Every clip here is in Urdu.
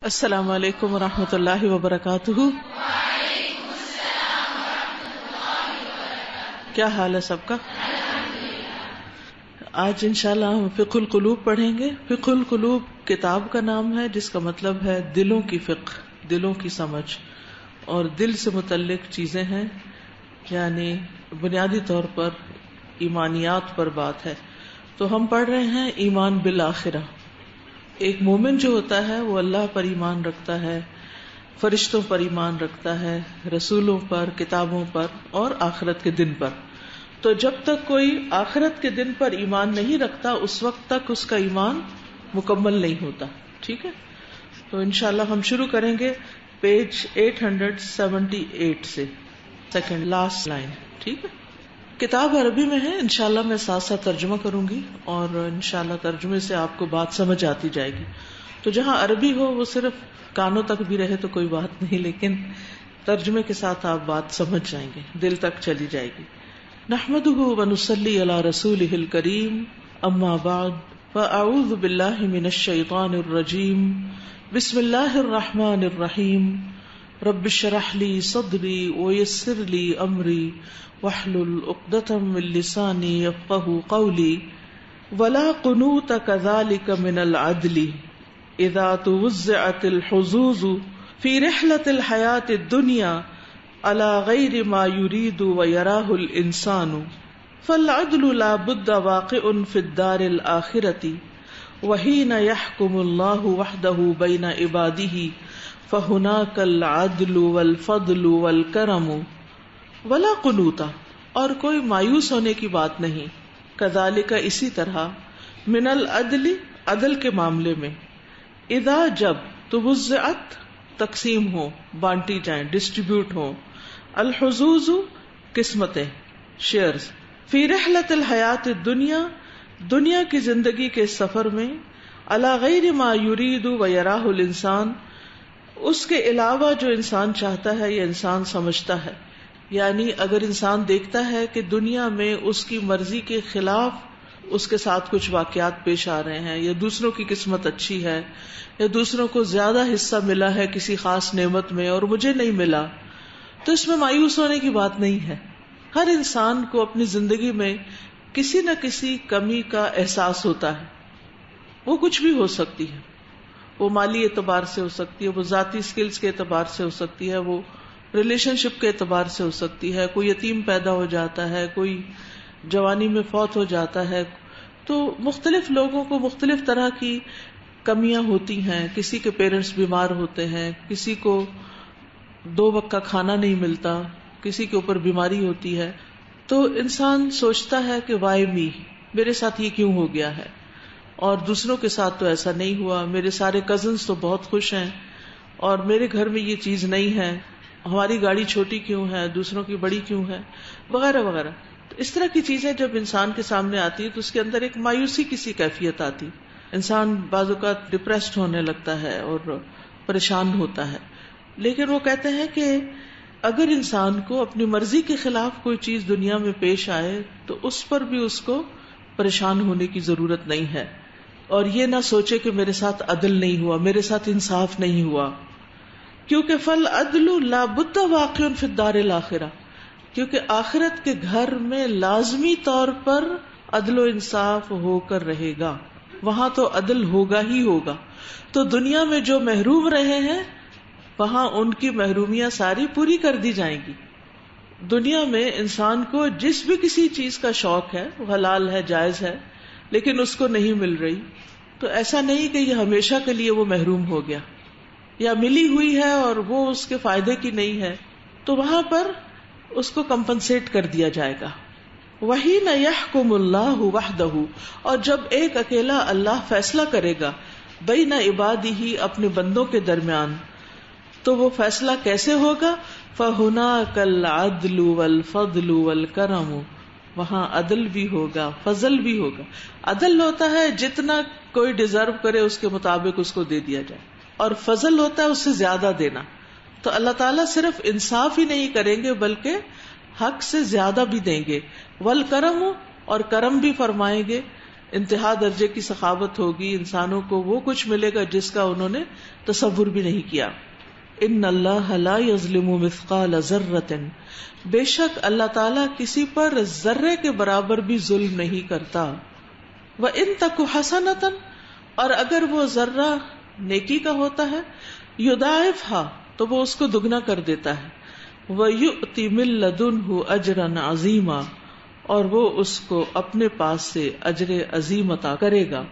السلام علیکم ورحمۃ اللہ وبرکاتہ۔ کیا حال ہے سب کا؟ آج انشاءاللہ ہم فقہ القلوب پڑھیں گے۔ فقہ القلوب کتاب کا نام ہے جس کا مطلب ہے دلوں کی فقہ، دلوں کی سمجھ، اور دل سے متعلق چیزیں ہیں، یعنی بنیادی طور پر ایمانیات پر بات ہے۔ تو ہم پڑھ رہے ہیں ایمان بالآخرہ۔ ایک مومن جو ہوتا ہے وہ اللہ پر ایمان رکھتا ہے، فرشتوں پر ایمان رکھتا ہے، رسولوں پر، کتابوں پر اور آخرت کے دن پر۔ تو جب تک کوئی آخرت کے دن پر ایمان نہیں رکھتا اس وقت تک اس کا ایمان مکمل نہیں ہوتا۔ ٹھیک ہے، تو انشاءاللہ ہم شروع کریں گے پیج 878 سے، سیکنڈ لاسٹ لائن۔ ٹھیک ہے، کتاب عربی میں ہے، انشاءاللہ میں ساتھ ساتھ ترجمہ کروں گی اور انشاءاللہ ترجمے سے آپ کو بات سمجھ آتی جائے گی۔ تو جہاں عربی ہو وہ صرف کانوں تک بھی رہے تو کوئی بات نہیں، لیکن ترجمے کے ساتھ آپ بات سمجھ جائیں گے، دل تک چلی جائے گی۔ نحمدہ ونصلی علی رسولہ الکریم، اما بعد فاعوذ باللہ من الشیطان الرجیم، بسم اللہ الرحمن الرحیم، رب اشرح لی صدری ویسر لی امری واحلل عقدۃ من لسانی یفقہوا قولی، ولا قنوط کذلک من العدل اذا توزعت الحظوظ فی رحلۃ الحیاۃ الدنیا علی غیر ما یرید ویراہ الانسان، فالعدل لا بد واقع فی الدار الآخرۃ وحین یحکم اللہ وحدہ بین عبادہ فہناک العدل والفضل والکرم، ولا قنوط، اور کوئی مایوس ہونے کی بات نہیں، کذالک، اسی طرح، من العدل، عدل کے معاملے میں، اذا، جب، توزعت، تقسیم ہو، بانٹی جائیں، ڈسٹریبیوٹ ہو، الحظوظ، قسمتیں، شیئرز، فی رحلۃ الحیات الدنیا، دنیا کی زندگی کے سفر میں، علی غیر ما یرید ویراہ الانسان، اس کے علاوہ جو انسان چاہتا ہے یا انسان سمجھتا ہے، یعنی اگر انسان دیکھتا ہے کہ دنیا میں اس کی مرضی کے خلاف اس کے ساتھ کچھ واقعات پیش آ رہے ہیں، یا دوسروں کی قسمت اچھی ہے، یا دوسروں کو زیادہ حصہ ملا ہے کسی خاص نعمت میں اور مجھے نہیں ملا، تو اس میں مایوس ہونے کی بات نہیں ہے۔ ہر انسان کو اپنی زندگی میں کسی نہ کسی کمی کا احساس ہوتا ہے، وہ کچھ بھی ہو سکتی ہے، وہ مالی اعتبار سے ہو سکتی ہے، وہ ذاتی سکلز کے اعتبار سے ہو سکتی ہے، وہ ریلیشن شپ کے اعتبار سے ہو سکتی ہے، کوئی یتیم پیدا ہو جاتا ہے، کوئی جوانی میں فوت ہو جاتا ہے، تو مختلف لوگوں کو مختلف طرح کی کمیاں ہوتی ہیں، کسی کے پیرنٹس بیمار ہوتے ہیں، کسی کو 2 وقت کا کھانا نہیں ملتا، کسی کے اوپر بیماری ہوتی ہے، تو انسان سوچتا ہے کہ وائی می، میرے ساتھ یہ کیوں ہو گیا ہے، اور دوسروں کے ساتھ تو ایسا نہیں ہوا، میرے سارے کزنز تو بہت خوش ہیں اور میرے گھر میں یہ چیز نہیں ہے، ہماری گاڑی چھوٹی کیوں ہے، دوسروں کی بڑی کیوں ہے، وغیرہ وغیرہ۔ تو اس طرح کی چیزیں جب انسان کے سامنے آتی ہے تو اس کے اندر ایک مایوسی کی سی کیفیت آتی، انسان بعض اوقات ڈپریسڈ ہونے لگتا ہے اور پریشان ہوتا ہے۔ لیکن وہ کہتے ہیں کہ اگر انسان کو اپنی مرضی کے خلاف کوئی چیز دنیا میں پیش آئے تو اس پر بھی اس کو پریشان ہونے کی ضرورت نہیں ہے، اور یہ نہ سوچے کہ میرے ساتھ عدل نہیں ہوا، میرے ساتھ انصاف نہیں ہوا، کیونکہ فالعدل لا بد واقع فی الدار الآخرہ، کیونکہ آخرت کے گھر میں لازمی طور پر عدل و انصاف ہو کر رہے گا، وہاں تو عدل ہوگا ہی ہوگا۔ تو دنیا میں جو محروم رہے ہیں وہاں ان کی محرومیاں ساری پوری کر دی جائیں گی۔ دنیا میں انسان کو جس بھی کسی چیز کا شوق ہے، وہ حلال ہے، جائز ہے، لیکن اس کو نہیں مل رہی، تو ایسا نہیں کہ یہ ہمیشہ کے لیے وہ محروم ہو گیا، یا ملی ہوئی ہے اور وہ اس کے فائدے کی نہیں ہے، تو وہاں پر اس کو کمپنسیٹ کر دیا جائے گا۔ وہی نہ یحکم اللہ وحدہ، اور جب ایک اکیلا اللہ فیصلہ کرے گا بین عبادہ، اپنے بندوں کے درمیان، تو وہ فیصلہ کیسے ہوگا؟ فہناک العدل والفضل والکرم، وہاں عدل بھی ہوگا، فضل بھی ہوگا۔ عدل ہوتا ہے جتنا کوئی ڈیزرو کرے اس کے مطابق اس کو دے دیا جائے، اور فضل ہوتا ہے اس سے زیادہ دینا۔ تو اللہ تعالیٰ صرف انصاف ہی نہیں کریں گے بلکہ حق سے زیادہ بھی دیں گے، والکرم، اور کرم بھی فرمائیں گے، انتہا درجے کی سخاوت ہوگی، انسانوں کو وہ کچھ ملے گا جس کا انہوں نے تصور بھی نہیں کیا. ان اللہ لا یظلم مثقال ذرۃ، بے شک اللہ تعالیٰ کسی پر ذرے کے برابر بھی ظلم نہیں کرتا. وَإِن تَكُ حَسَنَةً، اور اگر وہ ذرہ نیکی کا ہوتا ہے، یضاعفها، تو وہ اس کو دگنا کر دیتا ہے. وَيُؤْتِ مِن لَّدُنْهُ أَجْرًا عَظِيمًا، اور وہ اس کو اپنے پاس سے اجر عظیم عطا کرے گا.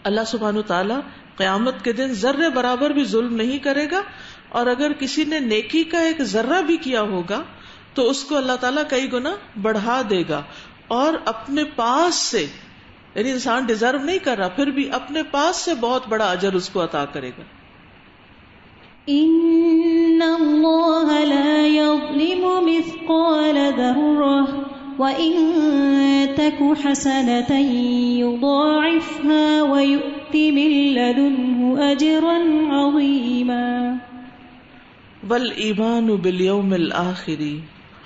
اللہ سبحانہ وتعالی قیامت کے دن ذرے برابر بھی ظلم نہیں کرے گا، اور اگر کسی نے نیکی کا ایک ذرہ بھی کیا ہوگا تو اس کو اللہ تعالیٰ کئی گنا بڑھا دے گا، اور اپنے پاس سے، یعنی انسان ڈیزرو نہیں کر رہا، پھر بھی اپنے پاس سے بہت بڑا اجر اس کو عطا کرے گا. ان اللہ لا یظلم مثقال ذرہ وَإِن تَكُ حَسَنَةً يُضَاعِفْهَا وَيُؤْتِ مِن لَّدُنْهُ أَجْرًا عَظِيمًا. وَالْإِيمَانُ بِالْيَوْمِ الْآخِرِ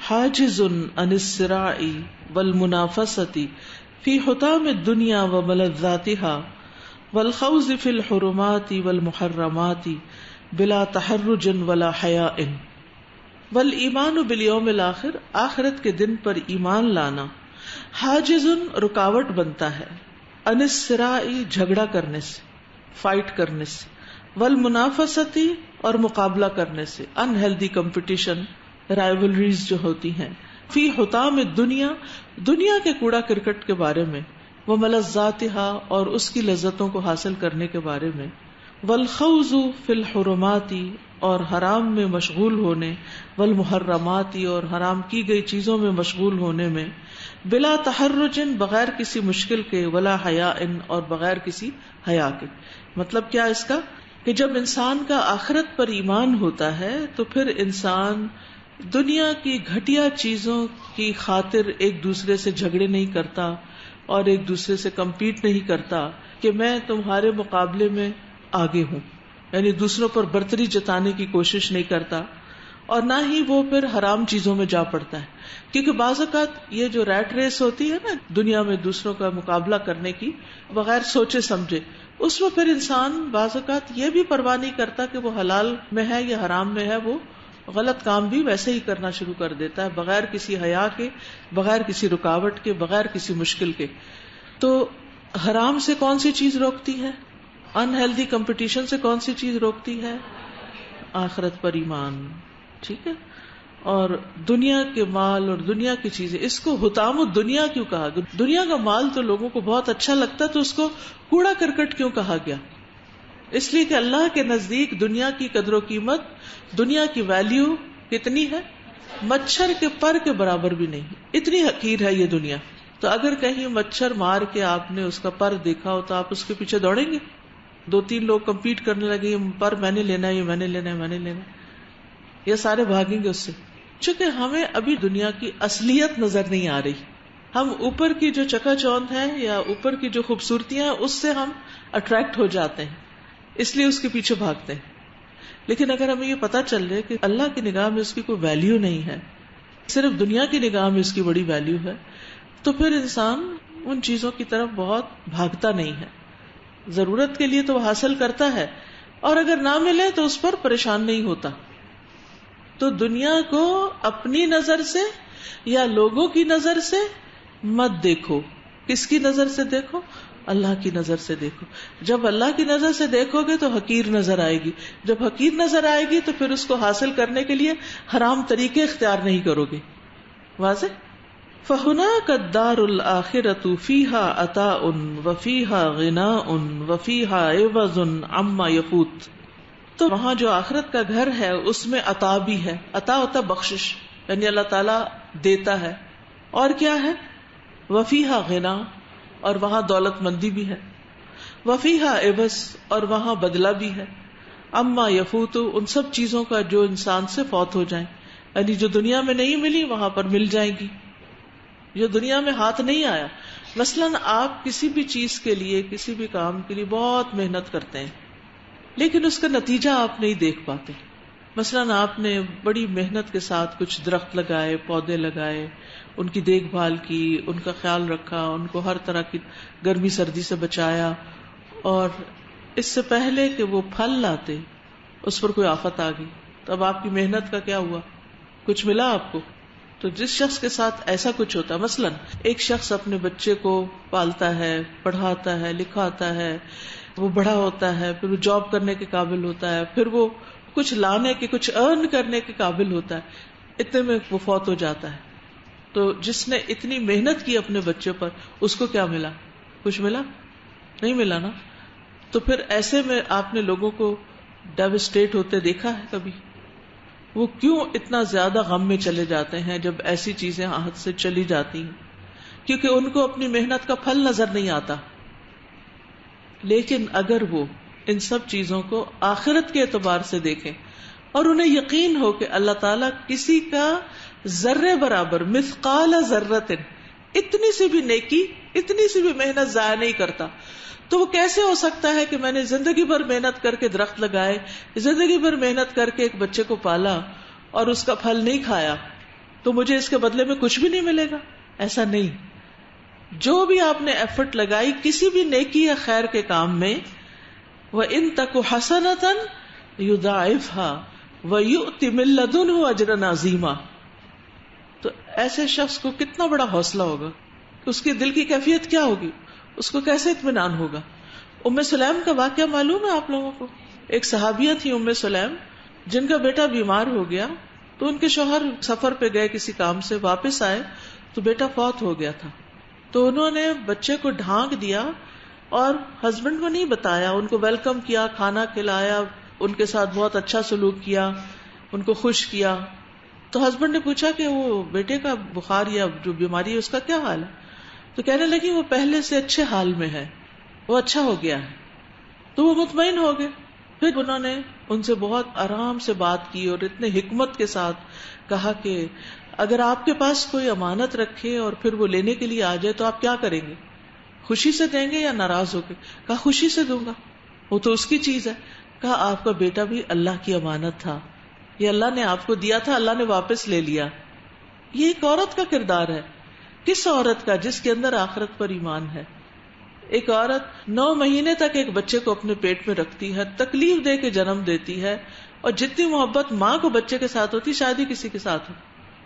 حَاجِزٌ عَنِ الصِّرَاعِ وَالْمُنَافَسَةِ فِي حُطَامِ الدُّنْيَا وَمَلَذَّاتِهَا وَالْخَوْضِ فِي الْحُرُمَاتِ وَالْمُحَرَّمَاتِ بِلَا تَحَرُّجٍ وَلَا حَيَاءٍ. والایمان بالیوم الآخر، آخرت کے دن پر ایمان لانا، حاجز، رکاوٹ بنتا ہے، عن الصراع، جھگڑا کرنے سے، فائٹ کرنے سے، والمنافستی، اور مقابلہ کرنے سے، انہیلدی کمپٹیشن، رائیولریز جو ہوتی ہیں، فی حطام الدنیا، دنیا کے کوڑا کرکٹ کے بارے میں، وملذاتها، اور اس کی لذتوں کو حاصل کرنے کے بارے میں، والخوض فی الحرمات، اور حرام میں مشغول ہونے، والمحرمات، اور حرام کی گئی چیزوں میں مشغول ہونے میں، بلا تحرج، بغیر کسی مشکل کے، ولا حیاء، اور بغیر کسی حیا کے. مطلب کیا اس کا، کہ جب انسان کا آخرت پر ایمان ہوتا ہے تو پھر انسان دنیا کی گھٹیا چیزوں کی خاطر ایک دوسرے سے جھگڑے نہیں کرتا، اور ایک دوسرے سے کمپیٹ نہیں کرتا کہ میں تمہارے مقابلے میں آگے ہوں، یعنی دوسروں پر برتری جتانے کی کوشش نہیں کرتا، اور نہ ہی وہ پھر حرام چیزوں میں جا پڑتا ہے. کیونکہ بعض اوقات یہ جو ریٹ ریس ہوتی ہے نا دنیا میں دوسروں کا مقابلہ کرنے کی بغیر سوچے سمجھے، اس میں پھر انسان بعض اوقات یہ بھی پرواہ نہیں کرتا کہ وہ حلال میں ہے یا حرام میں ہے، وہ غلط کام بھی ویسے ہی کرنا شروع کر دیتا ہے، بغیر کسی حیا کے، بغیر کسی رکاوٹ کے، بغیر کسی مشکل کے. تو حرام سے کون سی چیز روکتی ہے؟ انہیلدی کمپٹیشن سے کون سی چیز روکتی ہے؟ آخرت پر ایمان. ٹھیک ہے. اور دنیا کے مال اور دنیا کی چیزیں، اس کو حطام الدنیا کیوں کہا گیا؟ دنیا کا مال تو لوگوں کو بہت اچھا لگتا ہے، تو اس کو کوڑا کرکٹ کیوں کہا گیا؟ اس لیے کہ اللہ کے نزدیک دنیا کی قدر و قیمت، دنیا کی ویلیو کتنی ہے؟ مچھر کے پر کے برابر بھی نہیں، اتنی حقیر ہے یہ دنیا. تو اگر کہیں مچھر مار کے آپ نے اس کا پر دیکھا ہو تو آپ اس کے پیچھے دوڑیں گے؟ 2-3 لوگ کمپیٹ کرنے لگے، یہ پر میں نے لینا ہے، یہ میں نے لینا ہے، میں نے لینا ہے، یہ سارے بھاگیں گے اس سے. چونکہ ہمیں ابھی دنیا کی اصلیت نظر نہیں آ رہی، ہم اوپر کی جو چکا چوند ہے یا اوپر کی جو خوبصورتیاں ہیں اس سے ہم اٹریکٹ ہو جاتے ہیں، اس لیے اس کے پیچھے بھاگتے ہیں. لیکن اگر ہمیں یہ پتا چل جائے کہ اللہ کی نگاہ میں اس کی کوئی ویلیو نہیں ہے، صرف دنیا کی نگاہ میں اس کی بڑی ویلیو ہے، تو پھر انسان ان چیزوں کی طرف بہت بھاگتا نہیں ہے. ضرورت کے لیے تو وہ حاصل کرتا ہے، اور اگر نہ ملے تو اس پر پریشان نہیں ہوتا. تو دنیا کو اپنی نظر سے یا لوگوں کی نظر سے مت دیکھو. کس کی نظر سے دیکھو؟ اللہ کی نظر سے دیکھو. جب اللہ کی نظر سے دیکھو گے تو حقیر نظر آئے گی، جب حقیر نظر آئے گی تو پھر اس کو حاصل کرنے کے لیے حرام طریقے اختیار نہیں کرو گے. واضح؟ فَهُنَاكَ الدَّارُ الْآخِرَةُ فِيهَا عَطَاءٌ وَفِيهَا غِنَاءٌ وَفِيهَا عِوَضٌ عَمَّا يَفُوتُ. تو وہاں جو آخرت کا گھر ہے اس میں عطا بھی ہے. عطا ہوتا بخشش، یعنی اللہ تعالیٰ دیتا ہے. اور کیا ہے؟ وَفِيهَا غِنَا، اور وہاں دولت مندی بھی ہے. وَفِيهَا عِوَض، اور وہاں بدلہ بھی ہے. عَمَّا يَفُوتُ، ان سب چیزوں کا جو انسان سے فوت ہو جائیں، یعنی جو دنیا میں نہیں ملی وہاں پر مل جائیں گی، جو دنیا میں ہاتھ نہیں آیا. مثلاً آپ کسی بھی چیز کے لیے، کسی بھی کام کے لیے بہت محنت کرتے ہیں، لیکن اس کا نتیجہ آپ نہیں دیکھ پاتے. مثلاً آپ نے بڑی محنت کے ساتھ کچھ درخت لگائے، پودے لگائے، ان کی دیکھ بھال کی، ان کا خیال رکھا، ان کو ہر طرح کی گرمی سردی سے بچایا، اور اس سے پہلے کہ وہ پھل لاتے اس پر کوئی آفت آ گئی، تو اب آپ کی محنت کا کیا ہوا؟ کچھ ملا آپ کو؟ تو جس شخص کے ساتھ ایسا کچھ ہوتا ہے، مثلاً ایک شخص اپنے بچے کو پالتا ہے، پڑھاتا ہے، لکھاتا ہے، وہ بڑا ہوتا ہے، پھر وہ جاب کرنے کے قابل ہوتا ہے، پھر وہ کچھ لانے کے، کچھ ارن کرنے کے قابل ہوتا ہے، اتنے میں وہ فوت ہو جاتا ہے. تو جس نے اتنی محنت کی اپنے بچے پر، اس کو کیا ملا؟ کچھ ملا؟ نہیں ملا نا. تو پھر ایسے میں آپ نے لوگوں کو ڈیوسٹیٹ ہوتے دیکھا ہے کبھی؟ وہ کیوں اتنا زیادہ غم میں چلے جاتے ہیں جب ایسی چیزیں ہاتھ سے چلی جاتی ہیں؟ کیونکہ ان کو اپنی محنت کا پھل نظر نہیں آتا. لیکن اگر وہ ان سب چیزوں کو آخرت کے اعتبار سے دیکھیں اور انہیں یقین ہو کہ اللہ تعالیٰ کسی کا ذرے برابر، مثقال ذرۃ، اتنی سی بھی نیکی، اتنی سی بھی محنت ضائع نہیں کرتا، تو وہ کیسے ہو سکتا ہے کہ میں نے زندگی بھر محنت کر کے درخت لگائے، زندگی بھر محنت کر کے ایک بچے کو پالا اور اس کا پھل نہیں کھایا، تو مجھے اس کے بدلے میں کچھ بھی نہیں ملے گا؟ ایسا نہیں. جو بھی آپ نے ایفرٹ لگائی کسی بھی نیکی یا خیر کے کام میں، وَإِن تَكُ حَسَنَةً يُضَاعِفْهَا وَيُؤْتِ مِن لَّدُنْهُ أَجْرًا عَظِيمًا. تو ایسے شخص کو کتنا بڑا حوصلہ ہوگا، اس کے دل کی کیفیت کیا ہوگی، اس کو کیسے اطمینان ہوگا. ام سلیم کا واقعہ معلوم ہے آپ لوگوں کو؟ ایک صحابیہ تھی ام سلیم، جن کا بیٹا بیمار ہو گیا، تو ان کے شوہر سفر پہ گئے کسی کام سے، واپس آئے تو بیٹا فوت ہو گیا تھا. تو انہوں نے بچے کو ڈھانک دیا اور ہسبینڈ کو نہیں بتایا، ان کو ویلکم کیا، کھانا کھلایا، ان کے ساتھ بہت اچھا سلوک کیا، ان کو خوش کیا. تو ہسبینڈ نے پوچھا کہ وہ بیٹے کا بخار یا جو بیماری ہے اس کا کیا حال ہے؟ تو کہنے لگی وہ پہلے سے اچھے حال میں ہے، وہ اچھا ہو گیا ہے. تو وہ مطمئن ہو گئے. پھر انہوں نے ان سے بہت آرام سے بات کی اور اتنے حکمت کے ساتھ کہا کہ اگر آپ کے پاس کوئی امانت رکھے اور پھر وہ لینے کے لیے آ جائے تو آپ کیا کریں گے؟ خوشی سے دیں گے یا ناراض ہو کے؟ کہا خوشی سے دوں گا، وہ تو اس کی چیز ہے. کہا آپ کا بیٹا بھی اللہ کی امانت تھا، یہ اللہ نے آپ کو دیا تھا، اللہ نے واپس لے لیا. یہ ایک عورت کا کردار ہے. کس عورت کا؟ جس کے اندر آخرت پر ایمان ہے. ایک عورت 9 مہینے تک ایک بچے کو اپنے پیٹ میں رکھتی ہے، تکلیف دے کے جنم دیتی ہے، اور جتنی محبت ماں کو بچے کے ساتھ ہوتی شاید ہی کسی کے ساتھ ہو،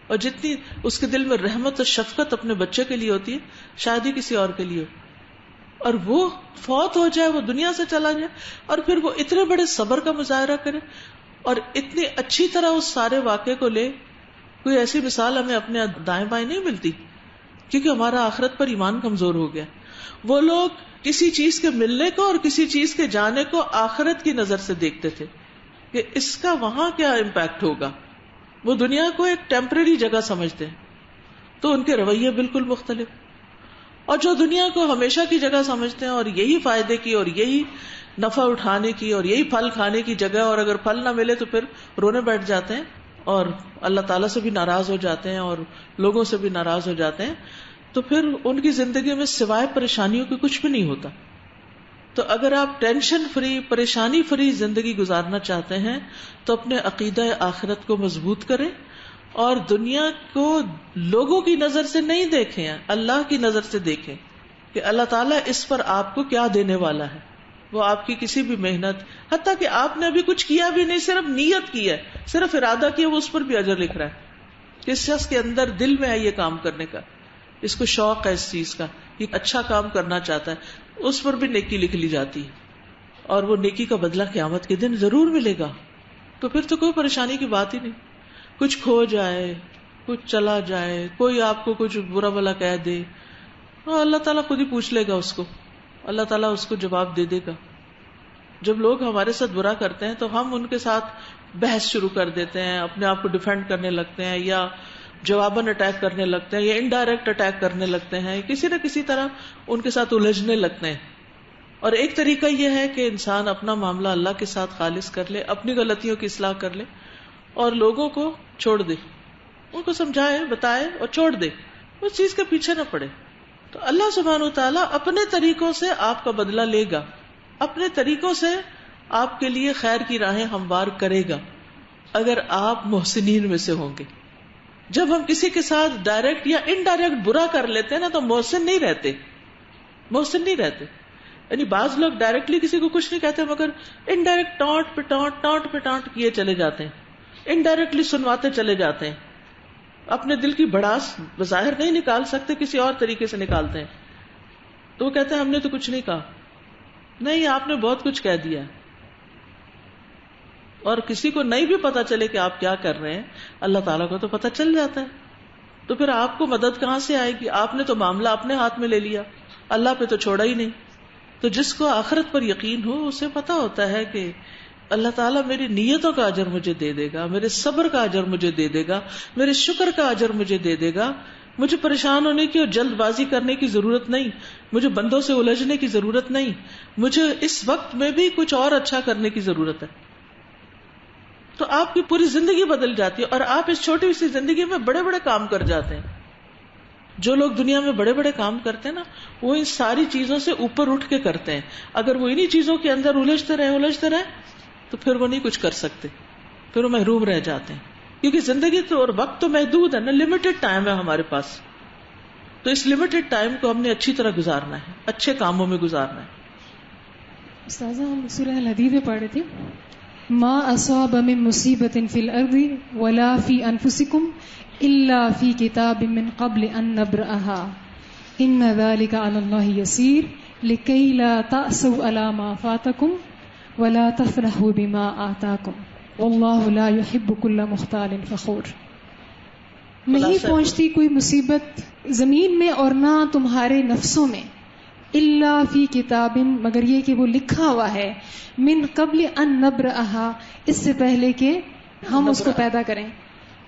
اور جتنی اس کے دل میں رحمت اور شفقت اپنے بچے کے لیے ہوتی ہے شاید ہی کسی اور کے لیے ہو. اور وہ فوت ہو جائے، وہ دنیا سے چلا جائے، اور پھر وہ اتنے بڑے صبر کا مظاہرہ کرے اور اتنی اچھی طرح اس سارے واقعے کو لے. کوئی ایسی مثال ہمیں اپنے دائیں بائیں نہیں ملتی، کیونکہ ہمارا آخرت پر ایمان کمزور ہو گیا. وہ لوگ کسی چیز کے ملنے کو اور کسی چیز کے جانے کو آخرت کی نظر سے دیکھتے تھے کہ اس کا وہاں کیا امپیکٹ ہوگا. وہ دنیا کو ایک ٹیمپرری جگہ سمجھتے ہیں، تو ان کے رویے بالکل مختلف. اور جو دنیا کو ہمیشہ کی جگہ سمجھتے ہیں اور یہی فائدے کی اور یہی نفع اٹھانے کی اور یہی پھل کھانے کی جگہ، اور اگر پھل نہ ملے تو پھر رونے بیٹھ جاتے ہیں اور اللہ تعالیٰ سے بھی ناراض ہو جاتے ہیں اور لوگوں سے بھی ناراض ہو جاتے ہیں، تو پھر ان کی زندگی میں سوائے پریشانیوں کے کچھ بھی نہیں ہوتا. تو اگر آپ ٹینشن فری، پریشانی فری زندگی گزارنا چاہتے ہیں تو اپنے عقیدہ آخرت کو مضبوط کریں اور دنیا کو لوگوں کی نظر سے نہیں دیکھیں، اللہ کی نظر سے دیکھیں کہ اللہ تعالیٰ اس پر آپ کو کیا دینے والا ہے. وہ آپ کی کسی بھی محنت، حتیٰ کہ آپ نے ابھی کچھ کیا بھی نہیں، صرف نیت کی ہے، صرف ارادہ کیا، وہ اس پر بھی اجر لکھ رہا ہے. کس شخص کے اندر دل میں ہے یہ کام کرنے کا، اس کو شوق ہے اس چیز کا، یہ اچھا کام کرنا چاہتا ہے، اس پر بھی نیکی لکھ لی جاتی ہے، اور وہ نیکی کا بدلہ قیامت کے دن ضرور ملے گا. تو پھر تو کوئی پریشانی کی بات ہی نہیں. کچھ کھو جائے، کچھ چلا جائے، کوئی آپ کو کچھ برا بھلا کہہ دے، اللہ تعالیٰ خود ہی پوچھ لے گا اس کو، اللہ تعالیٰ اس کو جواب دے دے گا. جب لوگ ہمارے ساتھ برا کرتے ہیں تو ہم ان کے ساتھ بحث شروع کر دیتے ہیں، اپنے آپ کو ڈیفینڈ کرنے لگتے ہیں، یا جواباً اٹیک کرنے لگتے ہیں، یا انڈائریکٹ اٹیک کرنے لگتے ہیں، کسی نہ کسی طرح ان کے ساتھ الجھنے لگتے ہیں. اور ایک طریقہ یہ ہے کہ انسان اپنا معاملہ اللہ کے ساتھ خالص کر لے، اپنی غلطیوں کی اصلاح کر لے اور لوگوں کو چھوڑ دے، ان کو سمجھائے، بتائے اور چھوڑ دے، اس چیز کے پیچھے نہ پڑے. تو اللہ سبحانہ وتعالیٰ اپنے طریقوں سے آپ کا بدلہ لے گا، اپنے طریقوں سے آپ کے لیے خیر کی راہیں ہموار کرے گا. اگر آپ محسنین میں سے ہوں گے. جب ہم کسی کے ساتھ ڈائریکٹ یا انڈائریکٹ برا کر لیتے ہیں نا تو محسن نہیں رہتے. محسن نہیں رہتے. یعنی بعض لوگ ڈائریکٹلی کسی کو کچھ نہیں کہتے مگر انڈائریکٹ ٹانٹ پہ ٹانٹ کیے چلے جاتے ہیں, انڈائریکٹلی سنواتے چلے جاتے ہیں, اپنے دل کی بڑاس بظاہر نہیں نکال سکتے, کسی اور طریقے سے نکالتے ہیں. تو وہ کہتے ہیں ہم نے تو کچھ نہیں کہا. نہیں, آپ نے بہت کچھ کہہ دیا. اور کسی کو نہیں بھی پتا چلے کہ آپ کیا کر رہے ہیں, اللہ تعالیٰ کو تو پتا چل جاتا ہے. تو پھر آپ کو مدد کہاں سے آئے گی؟ آپ نے تو معاملہ اپنے ہاتھ میں لے لیا, اللہ پہ تو چھوڑا ہی نہیں. تو جس کو آخرت پر یقین ہو اسے پتا ہوتا ہے کہ اللہ تعالیٰ میری نیتوں کا اجر مجھے دے دے گا, میرے صبر کا اجر مجھے دے دے گا, میرے شکر کا اجر مجھے دے دے گا. مجھے پریشان ہونے کی اور جلد بازی کرنے کی ضرورت نہیں, مجھے بندوں سے الجھنے کی ضرورت نہیں, مجھے اس وقت میں بھی کچھ اور اچھا کرنے کی ضرورت ہے. تو آپ کی پوری زندگی بدل جاتی ہے اور آپ اس چھوٹی سی زندگی میں بڑے بڑے کام کر جاتے ہیں. جو لوگ دنیا میں بڑے بڑے کام کرتے ہیں نا وہ ان ساری چیزوں سے اوپر اٹھ کے کرتے ہیں. اگر وہ انہی چیزوں کے اندر الجھتے رہے تو پھر وہ نہیں کچھ کر سکتے, پھر وہ محروم رہ جاتے ہیں. کیونکہ زندگی تو اور وقت تو محدود ہے نا, لمیٹڈ ٹائم ہے ہمارے پاس. تو اس لمیٹڈ ٹائم کو ہم نے اچھی طرح گزارنا ہے, اچھے کاموں میں گزارنا ہے. استاذہ ہم سورہ الحدید میں پڑھ رہے تھے, ما اصاب من مصیبت فی الارض ولا فی انفسکم الا فی کتاب من قبل ان نبرأها ان ذلک علی اللہ یسیر لکی لا تأسوا علی ما فاتکم ولا تفرحوا بما آتاکم واللہ لا يحب کل مختال فخور. نہیں پہنچتی کوئی مصیبت زمین میں اور نہ تمہارے نفسوں میں, الا فی کتاب مگر یہ کہ وہ لکھا ہوا ہے, من قبل ان نبرأها اس سے پہلے کہ ہم اس کو پیدا کریں.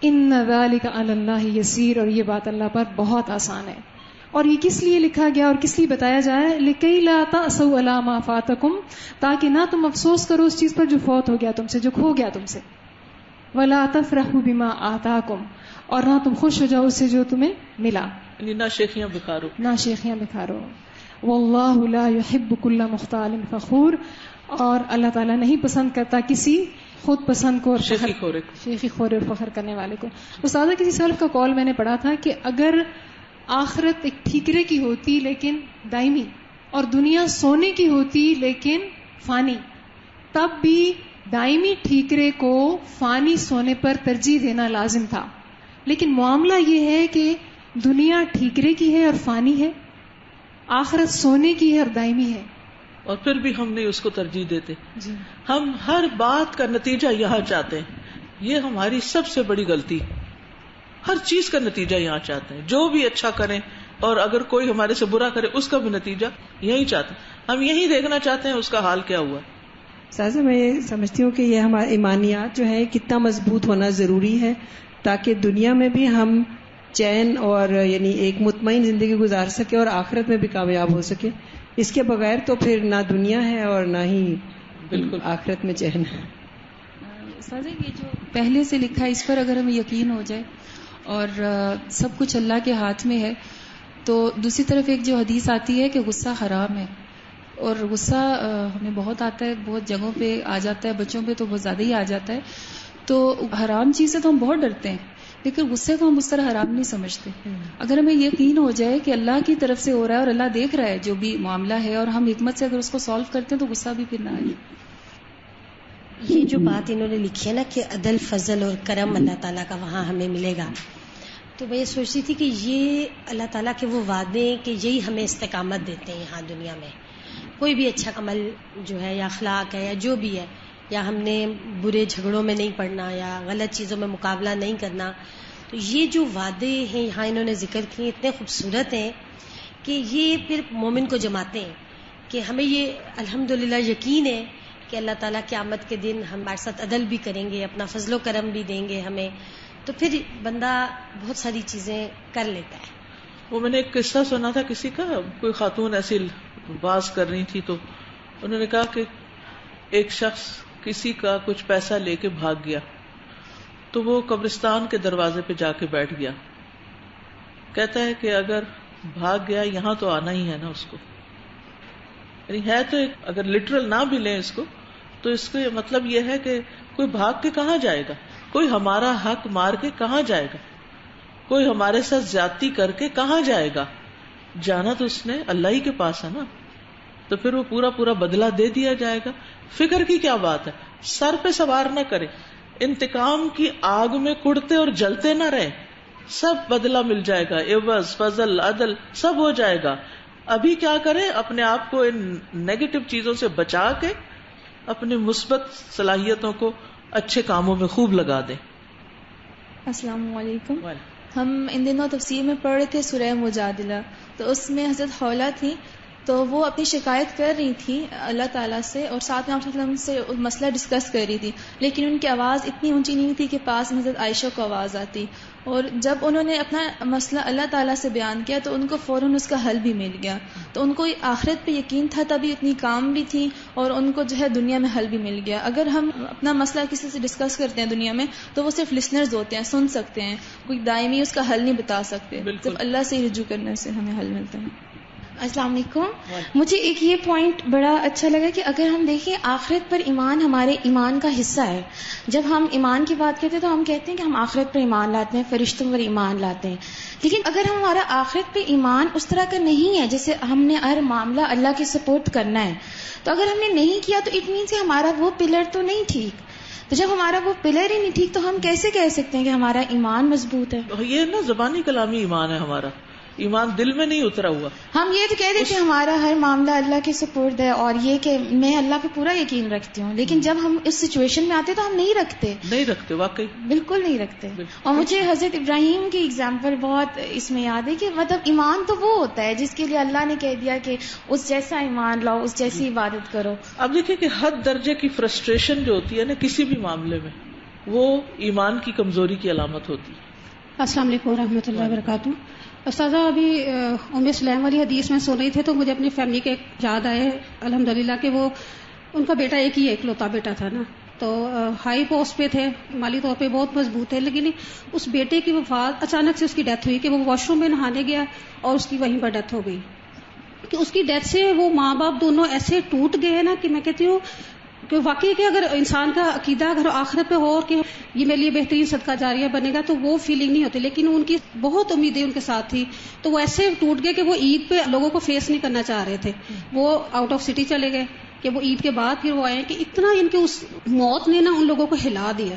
ان ذلک علی اللہ یسیر اور یہ بات اللہ پر بہت آسان ہے. اور یہ کس لیے لکھا گیا اور کس لیے بتایا جائے؟ لکی لا تأسوا علی ما فاتکم تاکہ نہ تم افسوس کرو اس چیز پر جو فوت ہو گیا تم سے, جو کھو گیا تم سے. ولا تفرحوا بما آتاکم اور نہ تم خوش ہو جاؤ اس سے جو تمہیں ملا, نہ شیخیاں بکھارو. واللہ لا يحب کل مختال فخور اور اللہ تعالیٰ نہیں پسند کرتا کسی خود پسند کو اور شیخی خور اور فخر کرنے والے کو. استاذہ کسی سلف کا قول میں نے پڑھا تھا کہ اگر آخرت ایک ٹھیکرے کی ہوتی لیکن دائمی اور دنیا سونے کی ہوتی لیکن فانی, تب بھی دائمی ٹھیکرے کو فانی سونے پر ترجیح دینا لازم تھا. لیکن معاملہ یہ ہے کہ دنیا ٹھیکرے کی ہے اور فانی ہے, آخرت سونے کی ہے اور دائمی ہے, اور پھر بھی ہم نہیں اس کو ترجیح دیتے. جی. ہم ہر بات کا نتیجہ یہاں چاہتے ہیں, یہ ہماری سب سے بڑی غلطی. ہر چیز کا نتیجہ یہاں چاہتے ہیں, جو بھی اچھا کریں اور اگر کوئی ہمارے سے برا کرے اس کا بھی نتیجہ یہی چاہتے ہیں. ہم یہی دیکھنا چاہتے ہیں اس کا حال کیا ہوا. سازا میں سمجھتی ہوں کہ یہ ہمارا ایمانیات جو ہے کتنا مضبوط ہونا ضروری ہے تاکہ دنیا میں بھی ہم چین اور یعنی ایک مطمئن زندگی گزار سکے اور آخرت میں بھی کامیاب ہو سکے. اس کے بغیر تو پھر نہ دنیا ہے اور نہ ہی بالکل آخرت میں چین ہے. سازا یہ جو پہلے سے لکھا ہے اس پر اگر ہمیں یقین ہو جائے اور سب کچھ اللہ کے ہاتھ میں ہے, تو دوسری طرف ایک جو حدیث آتی ہے کہ غصہ حرام ہے, اور غصہ ہمیں بہت آتا ہے, بہت جگہوں پہ آ جاتا ہے, بچوں پہ تو بہت زیادہ ہی آ جاتا ہے. تو حرام چیز سے تو ہم بہت ڈرتے ہیں لیکن غصے کو ہم اس طرح حرام نہیں سمجھتے. اگر ہمیں یقین ہو جائے کہ اللہ کی طرف سے ہو رہا ہے اور اللہ دیکھ رہا ہے جو بھی معاملہ ہے, اور ہم حکمت سے اگر اس کو سالو کرتے ہیں تو غصہ بھی پھر نہ آئے. یہ جو بات انہوں نے لکھی ہے نا کہ عدل فضل اور کرم اللہ تعالیٰ کا وہاں ہمیں ملے گا, تو میں یہ سوچتی تھی کہ یہ اللہ تعالیٰ کے وہ وعدے کہ یہی ہمیں استقامت دیتے ہیں یہاں دنیا میں. کوئی بھی اچھا عمل جو ہے یا اخلاق ہے یا جو بھی ہے, یا ہم نے برے جھگڑوں میں نہیں پڑنا یا غلط چیزوں میں مقابلہ نہیں کرنا, تو یہ جو وعدے ہیں یہاں انہوں نے ذکر کیے اتنے خوبصورت ہیں کہ یہ پھر مومن کو جماتے ہیں کہ ہمیں یہ الحمدللہ یقین ہے کہ اللہ تعالیٰ قیامت کے دن ہمارے ساتھ عدل بھی کریں گے, اپنا فضل و کرم بھی دیں گے ہمیں, تو پھر بندہ بہت ساری چیزیں کر لیتا ہے. وہ میں نے ایک قصہ سنا تھا کسی کا, کوئی خاتون ایسی باز کر رہی تھی تو انہوں نے کہا کہ ایک شخص کسی کا کچھ پیسہ لے کے بھاگ گیا, تو وہ قبرستان کے دروازے پہ جا کے بیٹھ گیا. کہتا ہے کہ اگر بھاگ گیا یہاں تو آنا ہی ہے نا اس کو, یعنی ہے تو اگر لٹرل نہ بھی لیں اس کو تو اس کا مطلب یہ ہے کہ کوئی بھاگ کے کہاں جائے گا, کوئی ہمارا حق مار کے کہاں جائے گا, کوئی ہمارے ساتھ زیادتی کر کے کہاں جائے گا, جانا تو اس نے اللہ ہی کے پاس ہے نا, تو پھر وہ پورا پورا بدلہ دے دیا جائے گا. فکر کی کیا بات ہے, سر پہ سوار نہ کرے, انتقام کی آگ میں کڑتے اور جلتے نہ رہے, سب بدلہ مل جائے گا, عوض فضل عدل سب ہو جائے گا. ابھی کیا کریں, اپنے آپ کو ان نیگیٹو چیزوں سے بچا کے اپنی مثبت صلاحیتوں کو اچھے کاموں میں خوب لگا دیں. السلام علیکم. ہم ان دنوں تفسیر میں پڑھ رہے تھے سورہ مجادلہ, تو اس میں حضرت خولہ تھی, تو وہ اپنی شکایت کر رہی تھی اللہ تعالیٰ سے, اور ساتھ میں آپ صلی اللہ علیہ وسلم سے مسئلہ ڈسکس کر رہی تھی, لیکن ان کی آواز اتنی اونچی نہیں تھی کہ پاس میں حضرت عائشہ کو آواز آتی. اور جب انہوں نے اپنا مسئلہ اللہ تعالیٰ سے بیان کیا تو ان کو فوراً اس کا حل بھی مل گیا. تو ان کو آخرت پہ یقین تھا, تبھی اتنی کام بھی تھی, اور ان کو جو ہے دنیا میں حل بھی مل گیا. اگر ہم اپنا مسئلہ کسی سے ڈسکس کرتے ہیں دنیا میں, تو وہ صرف لسنرز ہوتے ہیں, سن سکتے ہیں, کوئی دائمی اس کا حل نہیں بتا سکتے. صرف اللہ سے رجوع کرنے سے ہمیں حل ملتا ہے. السلام علیکم. مجھے ایک یہ پوائنٹ بڑا اچھا لگا کہ اگر ہم دیکھیں آخرت پر ایمان ہمارے ایمان کا حصہ ہے. جب ہم ایمان کی بات کرتے ہیں تو ہم کہتے ہیں کہ ہم آخرت پر ایمان لاتے ہیں, فرشتوں پر ایمان لاتے ہیں, لیکن اگر ہمارا آخرت پہ ایمان اس طرح کا نہیں ہے جیسے ہم نے ہر معاملہ اللہ کے سپورٹ کرنا ہے, تو اگر ہم نے نہیں کیا تو اٹ مینس ہمارا وہ پلر تو نہیں ٹھیک. تو جب ہمارا وہ پلر ہی نہیں ٹھیک تو ہم کیسے کہہ سکتے ہیں کہ ہمارا ایمان مضبوط ہے؟ یہ نا زبانی کلامی ایمان ہے ہمارا, ایمان دل میں نہیں اترا ہوا. ہم یہ تو کہہ دیں کہ ہمارا ہر معاملہ اللہ کے سپورٹ ہے, اور یہ کہ میں اللہ پہ پورا یقین رکھتی ہوں, لیکن جب ہم اس سچویشن میں آتے تو ہم نہیں رکھتے واقعی بالکل نہیں رکھتے. اور مجھے حضرت ابراہیم کی اگزامپل بہت اس میں یاد ہے کہ مطلب ایمان تو وہ ہوتا ہے جس کے لیے اللہ نے کہہ دیا کہ اس جیسا ایمان لاؤ, اس جیسی عبادت کرو. اب دیکھیں کہ حد درجے کی فرسٹریشن جو ہوتی ہے نا کسی بھی معاملے میں, وہ ایمان کی کمزوری کی علامت ہوتی ہے. السلام علیکم ورحمۃ اللہ وبرکاتہ. استاذہ ابھی ام سلیم والی حدیث میں سن رہی تھے تو مجھے اپنی فیملی کے یاد آئے الحمدللہ کہ وہ ان کا بیٹا ایک ہی اکلوتا بیٹا تھا نا, تو ہائی پوسٹ پہ تھے, مالی طور پہ بہت مضبوط تھے, لیکن اس بیٹے کی وفات اچانک سے اس کی ڈیتھ ہوئی کہ وہ واش روم میں نہانے گیا اور اس کی وہیں پر ڈیتھ ہو گئی. کہ اس کی ڈیتھ سے وہ ماں باپ دونوں ایسے ٹوٹ گئے نا کہ میں کہتی ہوں کہ واقعی کہ اگر انسان کا عقیدہ اگر آخرت پہ ہو کہ یہ میرے لیے بہترین صدقہ جاریہ بنے گا تو وہ فیلنگ نہیں ہوتی, لیکن ان کی بہت امیدیں ان کے ساتھ تھی, تو وہ ایسے ٹوٹ گئے کہ وہ عید پہ لوگوں کو فیس نہیں کرنا چاہ رہے تھے. وہ آؤٹ آف سٹی چلے گئے کہ وہ عید کے بعد پھر وہ آئے کہ اتنا ان کے اس موت نے نا ان لوگوں کو ہلا دیا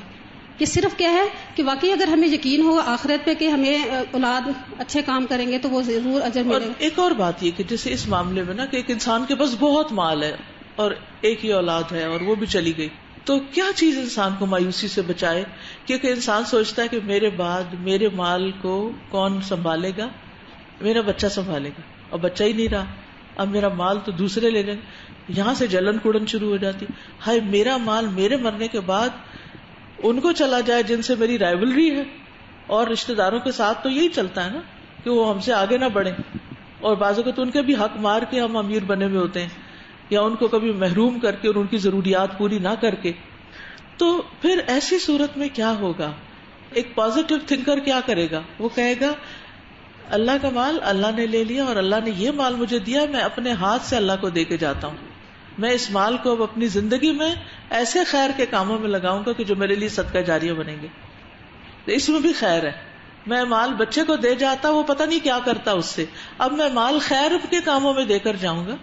کہ صرف کیا ہے کہ واقعی اگر ہمیں یقین ہو آخرت پہ کہ ہمیں اولاد اچھے کام کریں گے تو وہ ضرور اجر ملے گا. ایک اور بات یہ کہ جیسے اس معاملے میں نا کہ ایک انسان کے پاس بہت مال ہے اور ایک ہی اولاد ہے اور وہ بھی چلی گئی, تو کیا چیز انسان کو مایوسی سے بچائے؟ کیونکہ انسان سوچتا ہے کہ میرے بعد میرے مال کو کون سنبھالے گا, میرا بچہ سنبھالے گا, اور بچہ ہی نہیں رہا, اب میرا مال تو دوسرے لے لیں گے. یہاں سے جلن کڑن شروع ہو جاتی, ہائے میرا مال میرے مرنے کے بعد ان کو چلا جائے جن سے میری رائیولری ہے. اور رشتہ داروں کے ساتھ تو یہی چلتا ہے نا کہ وہ ہم سے آگے نہ بڑھیں, اور بعض اوقات ان کے بھی حق مار کے ہم امیر بنے ہوئے ہوتے ہیں, یا ان کو کبھی محروم کر کے اور ان کی ضروریات پوری نہ کر کے. تو پھر ایسی صورت میں کیا ہوگا؟ ایک پازیٹو تھنکر کیا کرے گا؟ وہ کہے گا اللہ کا مال اللہ نے لے لیا اور اللہ نے یہ مال مجھے دیا, میں اپنے ہاتھ سے اللہ کو دے کے جاتا ہوں, میں اس مال کو اب اپنی زندگی میں ایسے خیر کے کاموں میں لگاؤں گا کہ جو میرے لیے صدقہ جاریہ بنیں گے. تو اس میں بھی خیر ہے. میں مال بچے کو دے جاتا, وہ پتہ نہیں کیا کرتا اس سے, اب میں مال خیر کے کاموں میں دے کر جاؤں گا.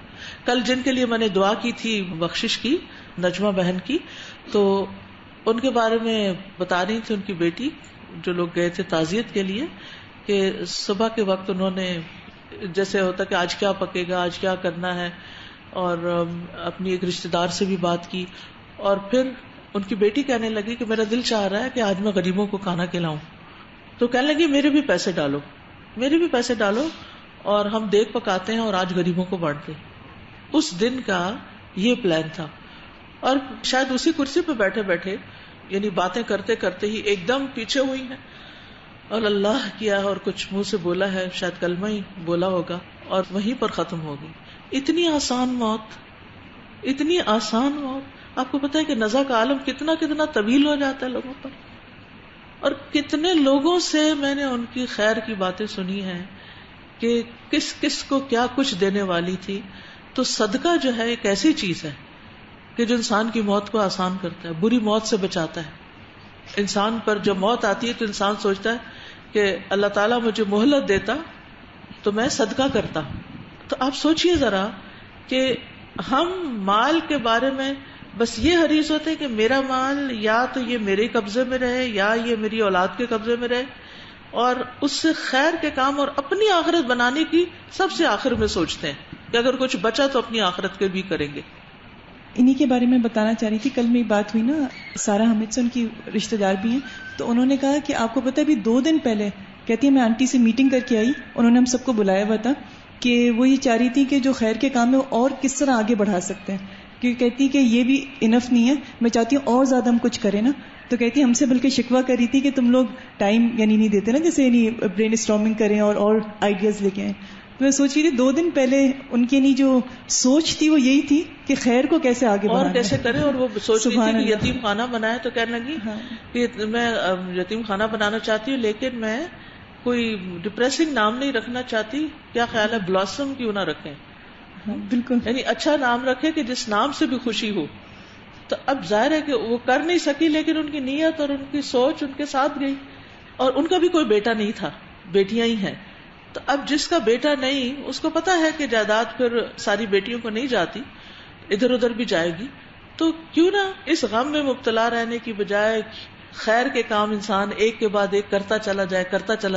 کل جن کے لیے میں نے دعا کی تھی بخشش کی, نجمہ بہن کی, تو ان کے بارے میں بتا رہی تھی ان کی بیٹی, جو لوگ گئے تھے تعزیت کے لیے, کہ صبح کے وقت انہوں نے جیسے ہوتا کہ آج کیا پکے گا, آج کیا کرنا ہے, اور اپنی ایک رشتے دار سے بھی بات کی, اور پھر ان کی بیٹی کہنے لگی کہ میرا دل چاہ رہا ہے کہ آج میں غریبوں کو کھانا کھلاؤں. تو کہنے لگی میرے بھی پیسے ڈالو, میرے بھی پیسے ڈالو, اور ہم دیگ پکاتے ہیں اور آج غریبوں کو بانٹتے. اس دن کا یہ پلان تھا, اور شاید اسی کرسی پہ بیٹھے بیٹھے یعنی باتیں کرتے کرتے ہی ایک دم پیچھے ہوئی ہیں اور اللہ کیا اور کچھ منہ سے بولا ہے, شاید کلمہ ہی بولا ہوگا, اور وہیں پر ختم ہو گئی. اتنی آسان موت, اتنی آسان موت. آپ کو پتا ہے کہ نزا کا عالم کتنا کتنا طویل ہو جاتا ہے لوگوں پر, اور کتنے لوگوں سے میں نے ان کی خیر کی باتیں سنی ہیں کہ کس کس کو کیا کچھ دینے والی تھی. تو صدقہ جو ہے ایک ایسی چیز ہے کہ جو انسان کی موت کو آسان کرتا ہے, بری موت سے بچاتا ہے. انسان پر جب موت آتی ہے تو انسان سوچتا ہے کہ اللہ تعالیٰ مجھے مہلت دیتا تو میں صدقہ کرتا. تو آپ سوچئے ذرا کہ ہم مال کے بارے میں بس یہ حریص ہوتے ہیں کہ میرا مال یا تو یہ میرے قبضے میں رہے یا یہ میری اولاد کے قبضے میں رہے, اور اس سے خیر کے کام اور اپنی آخرت بنانے کی سب سے آخر میں سوچتے ہیں کہ اگر کچھ بچا تو اپنی آخرت کے بھی کریں گے. انہی کے بارے میں بتانا چاہ رہی تھی. کل میری بات ہوئی نا سارا حامد سے, ان کی رشتہ دار بھی ہیں, تو انہوں نے کہا کہ آپ کو پتہ ہے ابھی 2 دن پہلے کہتی ہے میں آنٹی سے میٹنگ کر کے آئی, انہوں نے ہم سب کو بلایا ہوا تھا کہ وہ یہ چاہ رہی تھی کہ جو خیر کے کام ہے وہ اور کس طرح آگے بڑھا سکتے ہیں, کیونکہ کہتی کہ یہ بھی انف نہیں ہے, میں چاہتی ہوں اور زیادہ ہم کچھ کریں نا. تو کہتی ہم سے بلکہ شکوہ کر رہی تھی کہ تم لوگ ٹائم یعنی نہیں دیتے نا, جیسے یعنی برین اسٹارمنگ کریں اور آئیڈیاز لے کے آئیں. تو میں سوچ رہی تھی 2 دن پہلے ان کی جو سوچ تھی وہ یہی تھی کہ خیر کو کیسے آگے بڑھانا اور کیسے کریں, اور وہ سوچ رہی تھی کہ یتیم خانہ بنائے تو کہنے لگی کہ میں یتیم خانہ بنانا چاہتی ہوں لیکن میں کوئی ڈپریسنگ نام نہیں رکھنا چاہتی, کیا خیال ہے بلاسم کیوں نہ رکھیں. بالکل, یعنی اچھا نام رکھے کہ جس نام سے بھی خوشی ہو. تو اب ظاہر ہے کہ وہ کر نہیں سکی لیکن ان کی نیت اور ان کی سوچ ان کے ساتھ گئی, اور ان کا بھی کوئی بیٹا نہیں تھا, بیٹیاں ہی ہیں. تو اب جس کا بیٹا نہیں اس کو پتا ہے کہ جائیداد پھر ساری بیٹیوں کو نہیں جاتی, ادھر ادھر بھی جائے گی, تو کیوں نہ اس غم میں مبتلا رہنے کی بجائے خیر کے کام انسان ایک کے بعد ایک کرتا چلا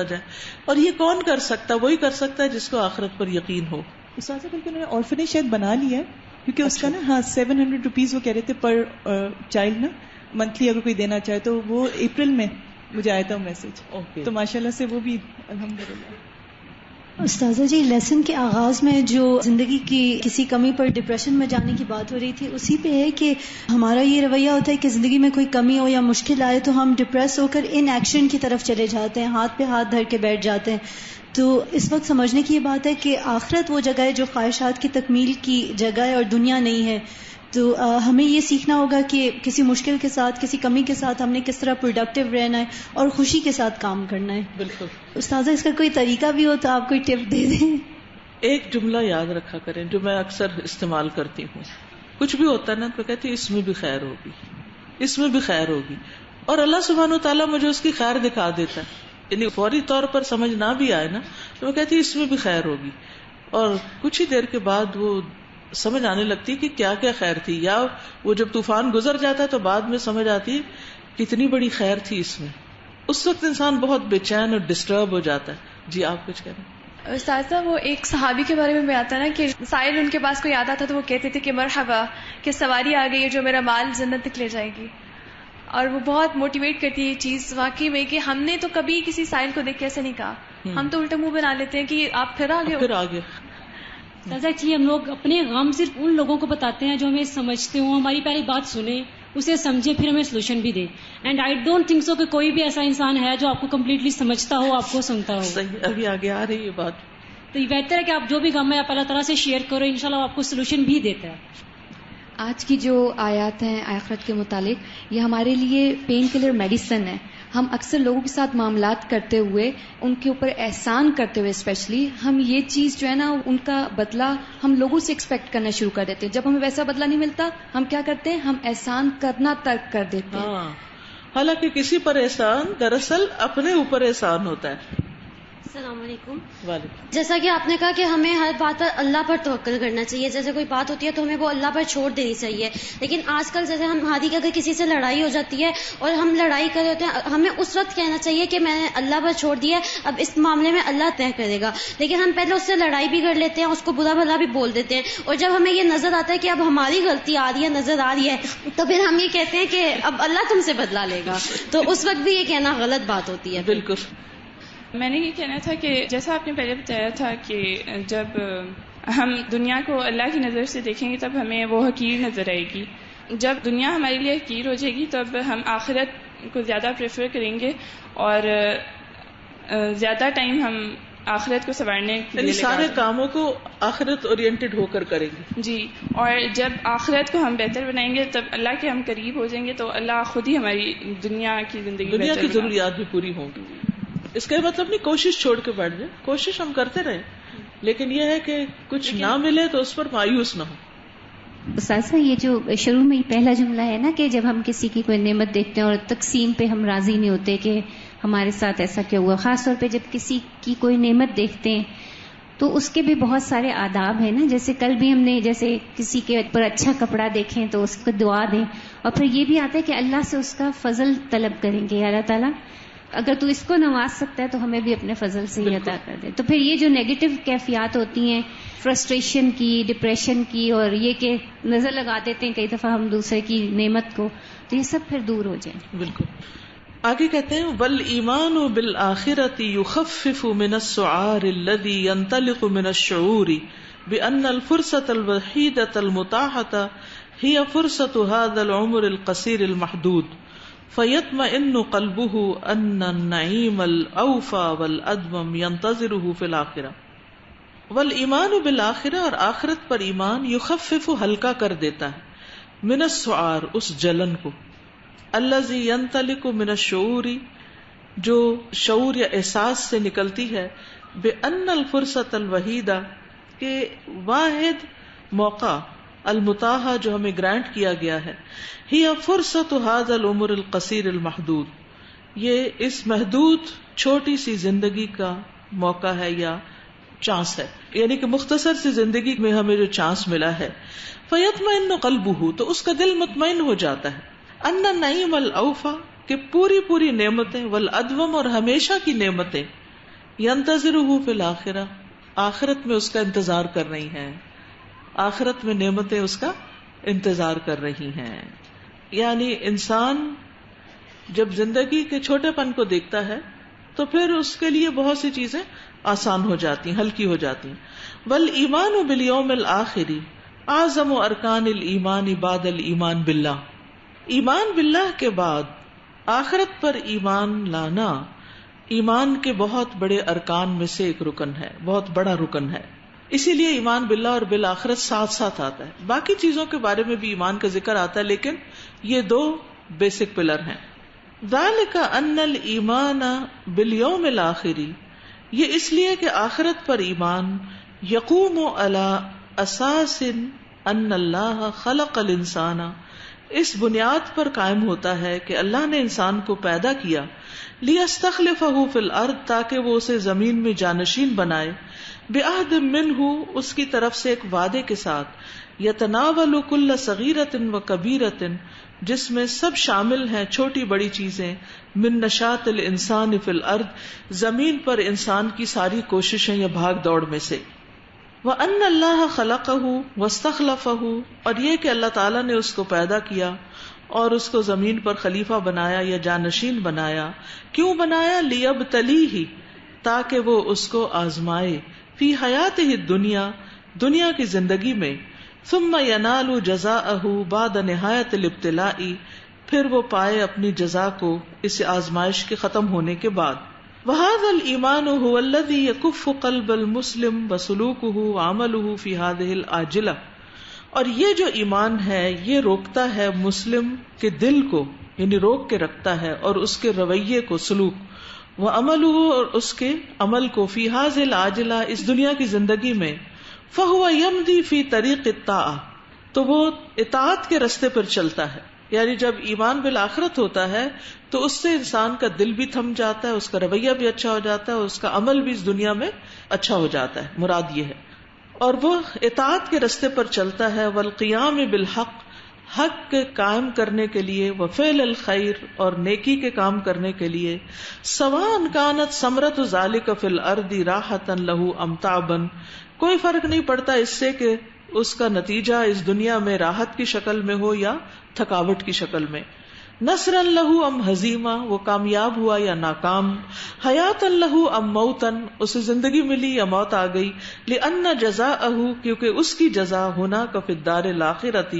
جائے. اور یہ کون کر سکتا؟ وہی کر سکتا ہے جس کو آخرت پر یقین ہو. استاذہ بلکہ انہوں نے آرفنیج شاید بنا لیا ہے, کیونکہ اس کا نا 700 روپیز وہ کہہ رہے تھے پر چائلڈ نا منتھلی اگر کوئی دینا چاہے, تو وہ اپریل میں مجھے آیا تھا میسج. تو ماشاءاللہ سے وہ بھی الحمدللہ. استاذہ جی, لیسن کے آغاز میں جو زندگی کی کسی کمی پر ڈپریشن میں جانے کی بات ہو رہی تھی, اسی پہ ہے کہ ہمارا یہ رویہ ہوتا ہے کہ زندگی میں کوئی کمی ہو یا مشکل آئے تو ہم ڈپریس ہو کر ان ایکشن کی طرف چلے جاتے ہیں, ہاتھ پہ ہاتھ دھر کے بیٹھ جاتے ہیں. تو اس وقت سمجھنے کی یہ بات ہے کہ آخرت وہ جگہ ہے جو خواہشات کی تکمیل کی جگہ ہے اور دنیا نہیں ہے. تو ہمیں یہ سیکھنا ہوگا کہ کسی مشکل کے ساتھ, کسی کمی کے ساتھ ہم نے کس طرح پروڈکٹیو رہنا ہے اور خوشی کے ساتھ کام کرنا ہے. بالکل. استاذہ اس کا کوئی طریقہ بھی ہو تو آپ کوئی ٹپ دے دیں. ایک جملہ یاد رکھا کریں جو میں اکثر استعمال کرتی ہوں, کچھ بھی ہوتا ہے نا تو کہتی اس میں بھی خیر ہوگی, اس میں بھی خیر ہوگی, اور اللہ سبحانہ و تعالیٰ مجھے اس کی خیر دکھا دیتا ہے. یعنی فوری طور پر سمجھ نہ بھی آئے نا تو میں کہتی اس میں بھی خیر ہوگی, اور کچھ ہی دیر کے بعد وہ سمجھ آنے لگتی کہ کیا کیا خیر تھی, یا وہ جب طوفان گزر جاتا ہے تو بعد میں سمجھ آتی کتنی بڑی خیر تھی اس میں. اس وقت انسان بہت بے چین اور ڈسٹرب ہو جاتا ہے. جی آپ کچھ کہہ رہے ہیں؟ استاذہ, وہ ایک صحابی کے بارے میں آتا ہے نا کہ سائل ان کے پاس کوئی آتا تھا تو وہ کہتے تھے کہ مرحبا, کہ سواری آ گئی ہے جو میرا مال جنت تک لے جائے گی. اور وہ بہت موٹیویٹ کرتی ہے یہ چیز واقعی میں کہ ہم نے تو کبھی کسی سائل کو دیکھ کے ایسے نہیں کہا, ہم تو الٹا منہ بنا لیتے ہیں کہ آپ پھر آگے. سازا ایکچولی ہم لوگ اپنے غم صرف ان لوگوں کو بتاتے ہیں جو ہمیں سمجھتے ہوں, ہماری پہلی بات سنیں, اسے سمجھے, پھر ہمیں سولوشن بھی دے. And I don't think so کہ کوئی بھی ایسا انسان ہے جو آپ کو کمپلیٹلی سمجھتا ہو, آپ کو سنتا ہو. صحیح, ابھی آگے آ رہی ہے بات. تو یہ بہتر ہے کہ آپ جو بھی غم ہے آپ اللہ تعالیٰ سے شیئر کرو, انشاءاللہ آپ کو سولوشن بھی دیتا ہے. آج کی جو آیات ہیں آخرت کے متعلق, یہ ہمارے لیے پین کلر میڈیسن ہے. ہم اکثر لوگوں کے ساتھ معاملات کرتے ہوئے, ان کے اوپر احسان کرتے ہوئے اسپیشلی, ہم یہ چیز جو ہے نا ان کا بدلہ ہم لوگوں سے ایکسپیکٹ کرنا شروع کر دیتے ہیں. جب ہمیں ویسا بدلہ نہیں ملتا ہم کیا کرتے ہیں, ہم احسان کرنا ترک کر دیتے ہیں. حالانکہ کسی پر احسان دراصل اپنے اوپر احسان ہوتا ہے. السلام علیکم. جیسا کہ آپ نے کہا کہ ہمیں ہر بات پر اللہ پر توکل کرنا چاہیے, جیسے کوئی بات ہوتی ہے تو ہمیں وہ اللہ پر چھوڑ دینی چاہیے. لیکن آج کل جیسے ہماری اگر کسی سے لڑائی ہو جاتی ہے اور ہم لڑائی کر رہے ہوتے ہیں, ہمیں اس وقت کہنا چاہیے کہ میں نے اللہ پر چھوڑ دیا ہے, اب اس معاملے میں اللہ طے کرے گا. لیکن ہم پہلے اس سے لڑائی بھی کر لیتے ہیں, اس کو برا بھلا بھی بول دیتے ہیں, اور جب ہمیں یہ نظر آتا ہے کہ اب ہماری غلطی آ رہی ہے, نظر آ رہی ہے, تو پھر ہم یہ کہتے ہیں کہ اب اللہ تم سے بدلا لے گا. تو اس وقت بھی یہ کہنا غلط بات ہوتی ہے. بالکل. میں نے یہ کہنا تھا کہ جیسا آپ نے پہلے بتایا تھا کہ جب ہم دنیا کو اللہ کی نظر سے دیکھیں گے تب ہمیں وہ حقیر نظر آئے گی. جب دنیا ہمارے لیے حقیر ہو جائے گی تب ہم آخرت کو زیادہ پریفر کریں گے اور زیادہ ٹائم ہم آخرت کو سنوارنے کے لیے سارے کاموں کو آخرت اورینٹڈ ہو کر کریں گے. جی, اور جب آخرت کو ہم بہتر بنائیں گے تب اللہ کے ہم قریب ہو جائیں گے, تو اللہ خود ہی ہماری دنیا کی زندگی, دنیا کی ضروریات بھی پوری ہوں گی. اس کا مطلب نہیں کوشش چھوڑ کے بیٹھ جائے, کوشش ہم کرتے رہیں, لیکن یہ ہے کہ کچھ نہ ملے تو اس پر مایوس نہ ہو. استاذہ یہ جو شروع میں پہلا جملہ ہے نا کہ جب ہم کسی کی کوئی نعمت دیکھتے ہیں اور تقسیم پہ ہم راضی نہیں ہوتے کہ ہمارے ساتھ ایسا کیا ہوا، خاص طور پہ جب کسی کی کوئی نعمت دیکھتے ہیں تو اس کے بھی بہت سارے آداب ہیں نا. جیسے کل بھی ہم نے جیسے کسی کے اوپر اچھا کپڑا دیکھیں تو اس کو دعا دیں، اور پھر یہ بھی آتا ہے کہ اللہ سے اس کا فضل طلب کریں گے، اللہ تعالیٰ اگر تو اس کو نواز سکتا ہے تو ہمیں بھی اپنے فضل سے ہی عطا کر دے. تو پھر یہ جو نیگیٹو کیفیات ہوتی ہیں فرسٹریشن کی، ڈپریشن کی، اور یہ کہ نظر لگا دیتے ہیں کئی دفعہ ہم دوسرے کی نعمت کو، تو یہ سب پھر دور ہو جائیں. بالکل. آگے کہتے ہیں والایمان بالآخرۃ یخفف من السعار الذی ينطلق من الشعور بأن الفرصة الوحیدة المتاحة هي فرصة هذا العمر القصير المحدود فيطمئن قلبه أن النعيم الأوفى والأدوم ينتظره في الآخرة. والایمان بالآخرہ، اور آخرت پر ایمان، یخفف ہلکا کر دیتا ہے، من السعار اس جلن کو، الذی ینطلق من الشعور جو شعور یا احساس سے نکلتی ہے، بأن الفرصة الوحیدہ کہ واحد موقع، المتاحہ جو ہمیں گرانٹ کیا گیا ہے، ہی فرصت هذا العمر القصیر المحدود یہ اس محدود چھوٹی سی زندگی کا موقع ہے یا چانس ہے، یعنی کہ مختصر سی زندگی میں ہمیں جو چانس ملا ہے. فیطمئن قلبہ تو اس کا دل مطمئن ہو جاتا ہے، ان النعیم الاوفی کہ پوری پوری نعمتیں، والادوم اور ہمیشہ کی نعمتیں، ینتظرہ فی الآخرہ آخرت میں اس کا انتظار کر رہی ہیں، آخرت میں نعمتیں اس کا انتظار کر رہی ہیں. یعنی انسان جب زندگی کے چھوٹے پن کو دیکھتا ہے تو پھر اس کے لیے بہت سی چیزیں آسان ہو جاتی ہیں، ہلکی ہو جاتی ہیں. والایمان بالیوم الآخر اعظم ارکان الایمان بعد الایمان باللہ، ایمان باللہ کے بعد آخرت پر ایمان لانا ایمان کے بہت بڑے ارکان میں سے ایک رکن ہے، بہت بڑا رکن ہے. اسی لیے ایمان باللہ اور بالآخرت ساتھ ساتھ آتا ہے. باقی چیزوں کے بارے میں بھی ایمان کا ذکر آتا ہے، لیکن یہ دو بیسک پلر ہیں. ذالک ان الایمان بالیوم الآخر یہ اس لیے کہ آخرت پر ایمان یقوم علی اساس ان اللہ خلق الانسان اس بنیاد پر قائم ہوتا ہے کہ اللہ نے انسان کو پیدا کیا، لیستخلفہ فی الارض تاکہ وہ اسے زمین میں جانشین بنائے، بعہد منہ اس کی طرف سے ایک وعدے کے ساتھ، یتناول کل صغیرۃ و کبیرۃ جس میں سب شامل ہیں چھوٹی بڑی چیزیں، من نشاط الانسان فی الارض زمین پر انسان کی ساری کوششیں یا بھاگ دوڑ میں سے، وَأَنَّ اللَّهَ خَلَقَهُ وَاسْتَخْلَفَهُ اور یہ کہ اللہ تعالیٰ نے اس کو پیدا کیا اور اس کو زمین پر خلیفہ بنایا یا جانشین بنایا. کیوں بنایا؟ لِيَبْتَلِيهِ تاکہ وہ اس کو آزمائے، فی حیاتہ الدنیا دنیا کی زندگی میں، ثم ینال جزاءہ بعد نہایت الابتلاء پھر وہ پائے اپنی جزا کو اس آزمائش کے ختم ہونے کے بعد. وَهَذَا الْإِيمَانُ هُوَ الَّذِي يَكُفُّ قَلْبَ الْمُسْلِمِ وَسُلُوكُهُ وَعَمَلُهُ فِي هَذِهِ الْعَاجِلَةِ اور یہ جو ایمان ہے یہ روکتا ہے مسلم کے دل کو، یعنی روک کے رکھتا ہے، اور اس کے رویے کو، سلوک، وَعَمَلُهُ اور اس کے عمل کو، فی هَذِهِ الْعَاجِلَةِ اس دنیا کی زندگی میں، فَهُوَ يَمْضِي فِي طَرِيقِ الطَّاعَةِ تو وہ اطاعت کے رستے پر چلتا ہے. یعنی جب ایمان بالآخرت ہوتا ہے تو اس سے انسان کا دل بھی تھم جاتا ہے، اس کا رویہ بھی اچھا ہو جاتا ہے، اس کا عمل بھی اس دنیا میں اچھا ہو جاتا ہے. مراد یہ ہے، اور وہ اطاعت کے رستے پر چلتا ہے. والقیام بالحق حق کے قائم کرنے کے لیے، وفعل الخیر اور نیکی کے کام کرنے کے لیے، سواء کانت ثمرۃ ذلک فی الارض راحۃ لہ ام تعبا کوئی فرق نہیں پڑتا اس سے کہ اس کا نتیجہ اس دنیا میں راحت کی شکل میں ہو یا تھکاوٹ کی شکل میں، نصر لہ ام ہزیمہ وہ کامیاب ہوا یا ناکام، حیات لہ ام موتن اسے زندگی ملی یا موت آ گئی، لأن جزاءہ کیونکہ اس کی جزا ہونا کا فی الدار الآخرۃ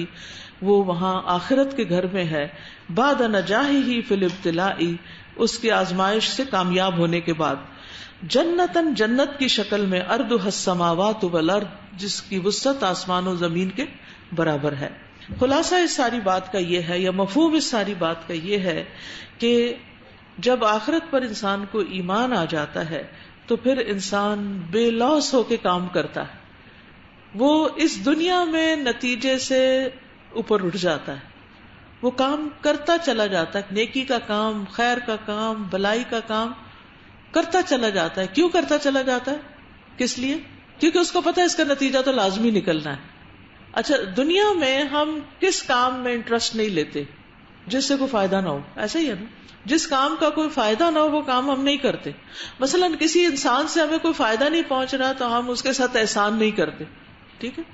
وہ وہاں آخرت کے گھر میں ہے، بعد نجاحہ فی الابتلاء اس کی آزمائش سے کامیاب ہونے کے بعد، جنتن جنت کی شکل میں، ارضھا السماوات والارض جس کی وسعت آسمان و زمین کے برابر ہے. خلاصہ اس ساری بات کا یہ ہے، یا مفہوم اس ساری بات کا یہ ہے کہ جب آخرت پر انسان کو ایمان آ جاتا ہے تو پھر انسان بے لوث ہو کے کام کرتا ہے. وہ اس دنیا میں نتیجے سے اوپر اٹھ جاتا ہے، وہ کام کرتا چلا جاتا ہے، نیکی کا کام، خیر کا کام، بلائی کا کام کرتا چلا جاتا ہے. کیوں کرتا چلا جاتا ہے؟ کس لیے؟ کیونکہ اس کو پتا ہے اس کا نتیجہ تو لازمی نکلنا ہے. اچھا، دنیا میں ہم کس کام میں انٹرسٹ نہیں لیتے جس سے کوئی فائدہ نہ ہو؟ ایسا ہی ہے نا، جس کام کا کوئی فائدہ نہ ہو وہ کام ہم نہیں کرتے. مثلا کسی انسان سے ہمیں کوئی فائدہ نہیں پہنچ رہا تو ہم اس کے ساتھ احسان نہیں کرتے. ٹھیک ہے،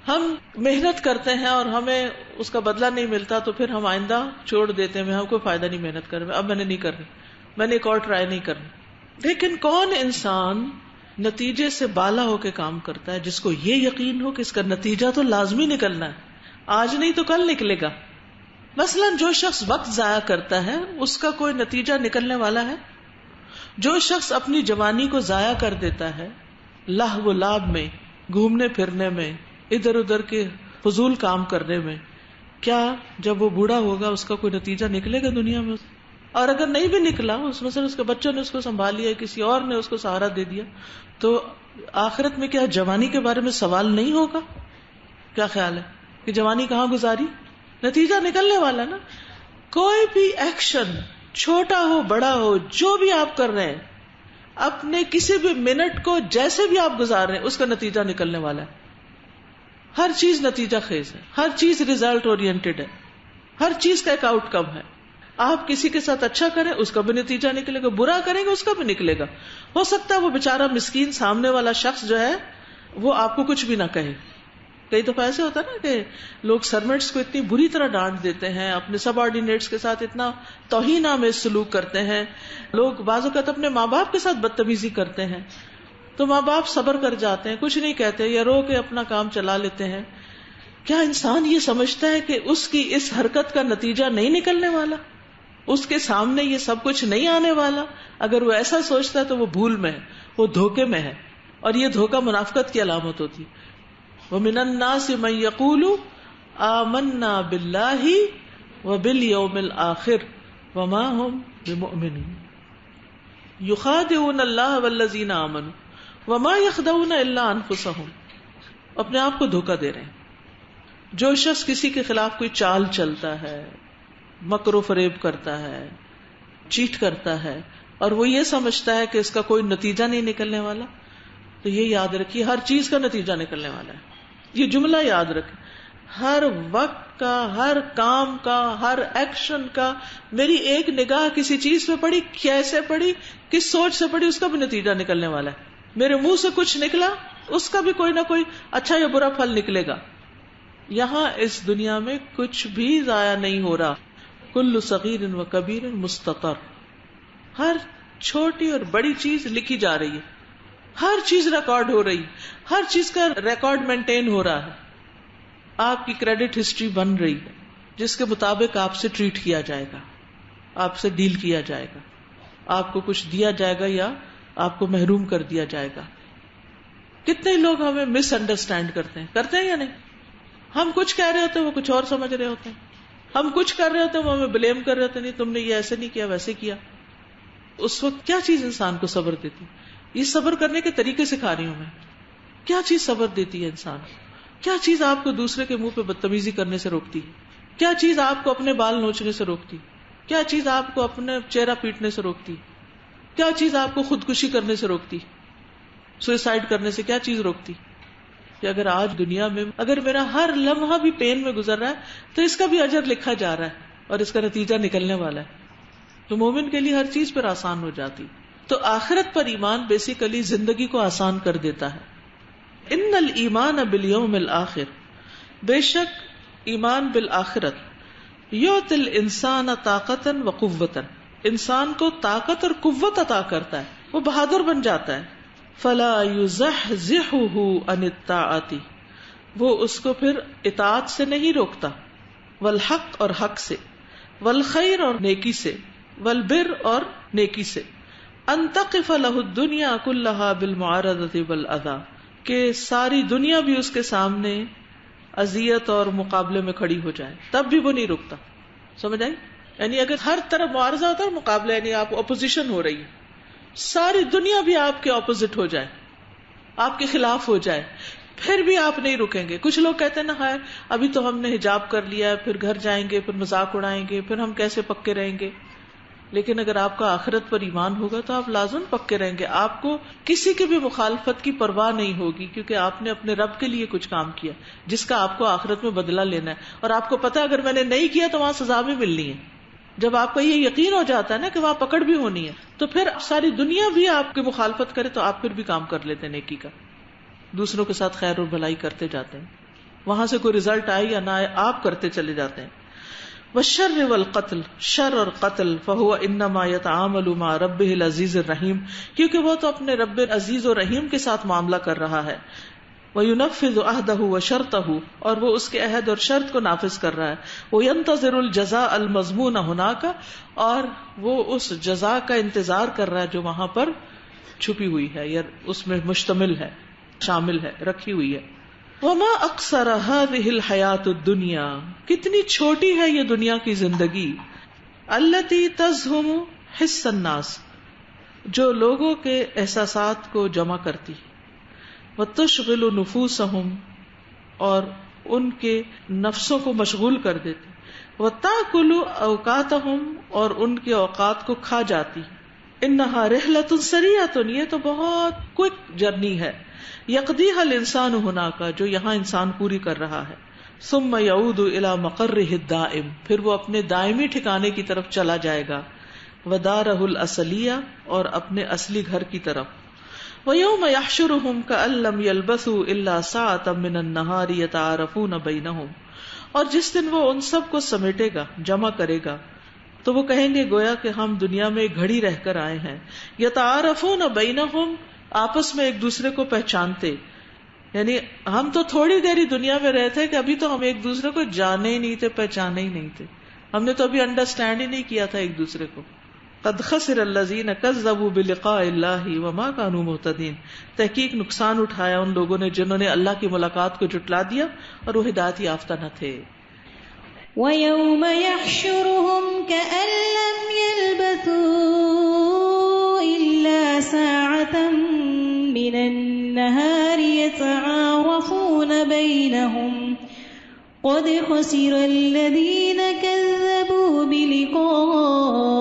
ہم محنت کرتے ہیں اور ہمیں اس کا بدلہ نہیں ملتا تو پھر ہم آئندہ چھوڑ دیتے ہیں، ہم کوئی فائدہ نہیں محنت کر رہے، اب میں نے نہیں کرنی، میں نے ایک اور ٹرائی نہیں کرنی. لیکن کون انسان نتیجے سے بالا ہو کے کام کرتا ہے جس کو یہ یقین ہو کہ اس کا نتیجہ تو لازمی نکلنا ہے، آج نہیں تو کل نکلے گا. مثلا جو شخص وقت ضائع کرتا ہے اس کا کوئی نتیجہ نکلنے والا ہے؟ جو شخص اپنی جوانی کو ضائع کر دیتا ہے لہو و لعب میں، گھومنے پھرنے میں، ادھر ادھر کے فضول کام کرنے میں، کیا جب وہ بوڑھا ہوگا اس کا کوئی نتیجہ نکلے گا دنیا میں؟ اور اگر نہیں بھی نکلا، مثلا اس کے بچوں نے اس کو سنبھال لیا، کسی اور نے اس کو سہارا دے دیا، تو آخرت میں کیا جوانی کے بارے میں سوال نہیں ہوگا؟ کیا خیال ہے کہ جوانی کہاں گزاری؟ نتیجہ نکلنے والا نا. کوئی بھی ایکشن چھوٹا ہو بڑا ہو، جو بھی آپ کر رہے ہیں، اپنے کسی بھی منٹ کو جیسے بھی آپ گزار رہے ہیں اس کا نتیجہ نکلنے والا ہے. ہر چیز نتیجہ خیز ہے، ہر چیز ریزلٹ اورینٹڈ ہے، ہر چیز کا ایک آؤٹ کم ہے. آپ کسی کے ساتھ اچھا کریں اس کا بھی نتیجہ نکلے گا، برا کریں گے اس کا بھی نکلے گا. ہو سکتا ہے وہ بیچارہ مسکین سامنے والا شخص جو ہے وہ آپ کو کچھ بھی نہ کہے. کئی دفعہ ایسے ہوتا ہے نا کہ لوگ سرمنٹس کو اتنی بری طرح ڈانٹ دیتے ہیں، اپنے سب آرڈینیٹس کے ساتھ اتنا توہین آمیز سلوک کرتے ہیں. لوگ بعض اوقات اپنے ماں باپ کے ساتھ بدتمیزی کرتے ہیں تو ماں باپ صبر کر جاتے ہیں، کچھ نہیں کہتے یا رو کے اپنا کام چلا لیتے ہیں. کیا انسان یہ سمجھتا ہے کہ اس کی اس حرکت کا نتیجہ نہیں نکلنے والا، اس کے سامنے یہ سب کچھ نہیں آنے والا؟ اگر وہ ایسا سوچتا ہے تو وہ بھول میں ہے، وہ دھوکے میں ہے، اور یہ دھوکہ منافقت کی علامت ہوتی. وَمِنَ النَّاسِ مَن يَقُولُ آمَنَّا بِاللَّهِ وَبِالْيَوْمِ الْآخِرِ وَمَا هُمْ بِمُؤْمِنِينَ يُخَادِعُونَ اللَّهَ وَالَّذِينَ آمَنُوا وَمَا يَخْدَعُونَ إِلَّا أَنفُسَهُمْ. اپنے آپ کو دھوکہ دے رہے ہیں. جو شخص کسی کے خلاف کوئی چال چلتا ہے، مکر و فریب کرتا ہے، چیٹ کرتا ہے، اور وہ یہ سمجھتا ہے کہ اس کا کوئی نتیجہ نہیں نکلنے والا، تو یہ یاد رکھیے ہر چیز کا نتیجہ نکلنے والا ہے. یہ جملہ یاد رکھیں، ہر وقت کا، ہر کام کا، ہر ایکشن کا. میری ایک نگاہ کسی چیز پہ پڑی، کیسے پڑی، کس سوچ سے پڑی، اس کا بھی نتیجہ نکلنے والا ہے. میرے منہ سے کچھ نکلا، اس کا بھی کوئی نہ کوئی اچھا یا برا پھل نکلے گا. یہاں اس دنیا میں کچھ بھی ضائع نہیں ہو رہا. کل صغیر و کبیر مستطر. ہر چھوٹی اور بڑی چیز لکھی جا رہی ہے، ہر چیز ریکارڈ ہو رہی، ہر چیز کا ریکارڈ مینٹین ہو رہا ہے. آپ کی کریڈٹ ہسٹری بن رہی ہے جس کے مطابق آپ سے ٹریٹ کیا جائے گا، آپ سے ڈیل کیا جائے گا، آپ کو کچھ دیا جائے گا یا آپ کو محروم کر دیا جائے گا. کتنے لوگ ہمیں مس انڈرسٹینڈ کرتے ہیں یا نہیں؟ ہم کچھ کہہ رہے ہوتے ہیں وہ کچھ اور سمجھ رہے ہوتے ہیں، ہم کچھ کر رہے ہوتے ہیں وہ ہمیں بلیم کر رہے ہوتے ہیں، نہیں تم نے یہ ایسے نہیں کیا، ویسے کیا. اس وقت کیا چیز انسان کو صبر دیتی؟ یہ صبر کرنے کے طریقے سکھا رہی ہوں میں. کیا چیز صبر دیتی ہے انسان؟ کیا چیز آپ کو دوسرے کے منہ پہ بدتمیزی کرنے سے روکتی ہے؟ کیا چیز آپ کو اپنے بال نوچنے سے روکتی؟ کیا چیز آپ کو اپنے چہرہ پیٹنے سے روکتی؟ کیا چیز آپ کو خودکشی کرنے سے روکتی؟ سوئسائڈ کرنے سے کیا چیز روکتی؟ کہ اگر آج دنیا میں اگر میرا ہر لمحہ بھی پین میں گزر رہا ہے تو اس کا بھی اجر لکھا جا رہا ہے اور اس کا نتیجہ نکلنے والا ہے، تو مومن کے لیے ہر چیز پر آسان ہو جاتی. تو آخرت پر ایمان بیسیکلی زندگی کو آسان کر دیتا ہے. ان الایمان بالیوم الآخر، بے شک ایمان بالآخرت، یعطی الانسان طاقتا وقوتا، انسان کو طاقت اور قوت عطا کرتا ہے، وہ بہادر بن جاتا ہے. فلا یزحزحہ عن الطاعۃ، وہ اس کو پھر اطاعت سے نہیں روکتا، والحق اور حق سے، والخیر اور نیکی سے، والبر اور نیکی سے. ان تقف له الدنیا كلها بالمعارضۃ والاذى، کہ ساری دنیا بھی اس کے سامنے اذیت اور مقابلے میں کھڑی ہو جائے تب بھی وہ نہیں رکتا. سمجھ آئی؟ یعنی اگر ہر طرف معارضہ ہوتا ہے، مقابلہ یعنی آپ اپوزیشن ہو رہی ہے، ساری دنیا بھی آپ کے اپوزٹ ہو جائے، آپ کے خلاف ہو جائے، پھر بھی آپ نہیں رکیں گے. کچھ لوگ کہتے ہیں نا خیر ابھی تو ہم نے حجاب کر لیا ہے, پھر گھر جائیں گے, پھر مذاق اڑائیں گے, پھر ہم کیسے پکے رہیں گے. لیکن اگر آپ کا آخرت پر ایمان ہوگا تو آپ لازم پکے رہیں گے. آپ کو کسی کی بھی مخالفت کی پرواہ نہیں ہوگی, کیونکہ آپ نے اپنے رب کے لیے کچھ کام کیا جس کا آپ کو آخرت میں بدلہ لینا ہے, اور آپ کو پتا اگر میں نے نہیں کیا تو وہاں سزا بھی ملنی ہے. جب آپ کا یہ یقین ہو جاتا ہے نا کہ وہاں پکڑ بھی ہونی ہے, تو پھر ساری دنیا بھی آپ کی مخالفت کرے تو آپ پھر بھی کام کر لیتے ہیں نیکی کا, دوسروں کے ساتھ خیر اور بھلائی کرتے جاتے ہیں. وہاں سے کوئی رزلٹ آئے یا نہ آئے آپ کرتے چلے جاتے ہیں. والشر والقتل, شر اور قتل, فهو انما يتعامل مع ربه العزیز الرحیم, کیونکہ وہ تو اپنے رب عزیز و رحیم کے ساتھ معاملہ کر رہا ہے. وَيُنَفِّذُ عَهْدَهُ وَشَرْطَهُ, اور وہ اس کے عہد اور شرط کو نافذ کر رہا ہے. وَيَنْتَظِرُ الْجَزَاءَ الْمَضْمُونَ هُنَاكَ, اور وہ اس جزا کا انتظار کر رہا ہے جو وہاں پر چھپی ہوئی ہے یا اس میں مشتمل ہے, شامل ہے, رکھی ہوئی ہے. وما اقصر هذه الحیات الدنیا, کتنی چھوٹی ہے یہ دنیا کی زندگی. التي تزہم حس الناس, جو لوگوں کے احساسات کو جمع کرتی. وتشغل نفوسهم, اور ان کے نفسوں کو مشغول کر دیتی. وتاکل اوقاتهم, اور ان کے اوقات کو کھا جاتی. انها رحلۃ سریعۃ, یہ تو بہت کوئک جرنی ہے. یقضیها الانسان هناك, جو یہاں انسان پوری کر رہا ہے. ثم يعود الى مقره الدائم, پھر وہ اپنے دائمی ٹھکانے کی طرف چلا جائے گا. ودارہ الاصلیہ, اور اپنے اصلی گھر کی طرف. ويوم يحشرهم كأن لم يلبثوا الا ساعة من النهار يتعارفون بينهم, اور جس دن وہ ان سب کو سمیٹے گا, جمع کرے گا, تو وہ کہیں گے گویا کہ ہم دنیا میں ایک گھڑی رہ کر آئے ہیں. یتعارفون بینہم, آپس میں ایک دوسرے کو پہچانتے. یعنی ہم تو تھوڑی دیر ہی دنیا میں رہے تھے کہ ابھی تو ہم ایک دوسرے کو جانے ہی نہیں تھے, پہچانے ہی نہیں تھے, ہم نے تو ابھی انڈرسٹینڈ ہی نہیں کیا تھا ایک دوسرے کو. قد خسر الذین کذبوا بلقاء اللہ وما كانوا مهتدین, تحقیق نقصان اٹھایا ان لوگوں نے جنہوں نے اللہ کی ملاقات کو جھٹلا دیا اور وہ ہدایت یافتہ نہ تھے. وَيَوْمَ يَحْشُرُهُمْ كَأَن لَّمْ يَلْبَثُوا إِلَّا سَاعَةً مِّنَ النَّهَارِ يَتَعَارَفُونَ بَيْنَهُمْ قَدْ خَسِرَ الَّذِينَ كَذَّبُوا بِلِقَاءِ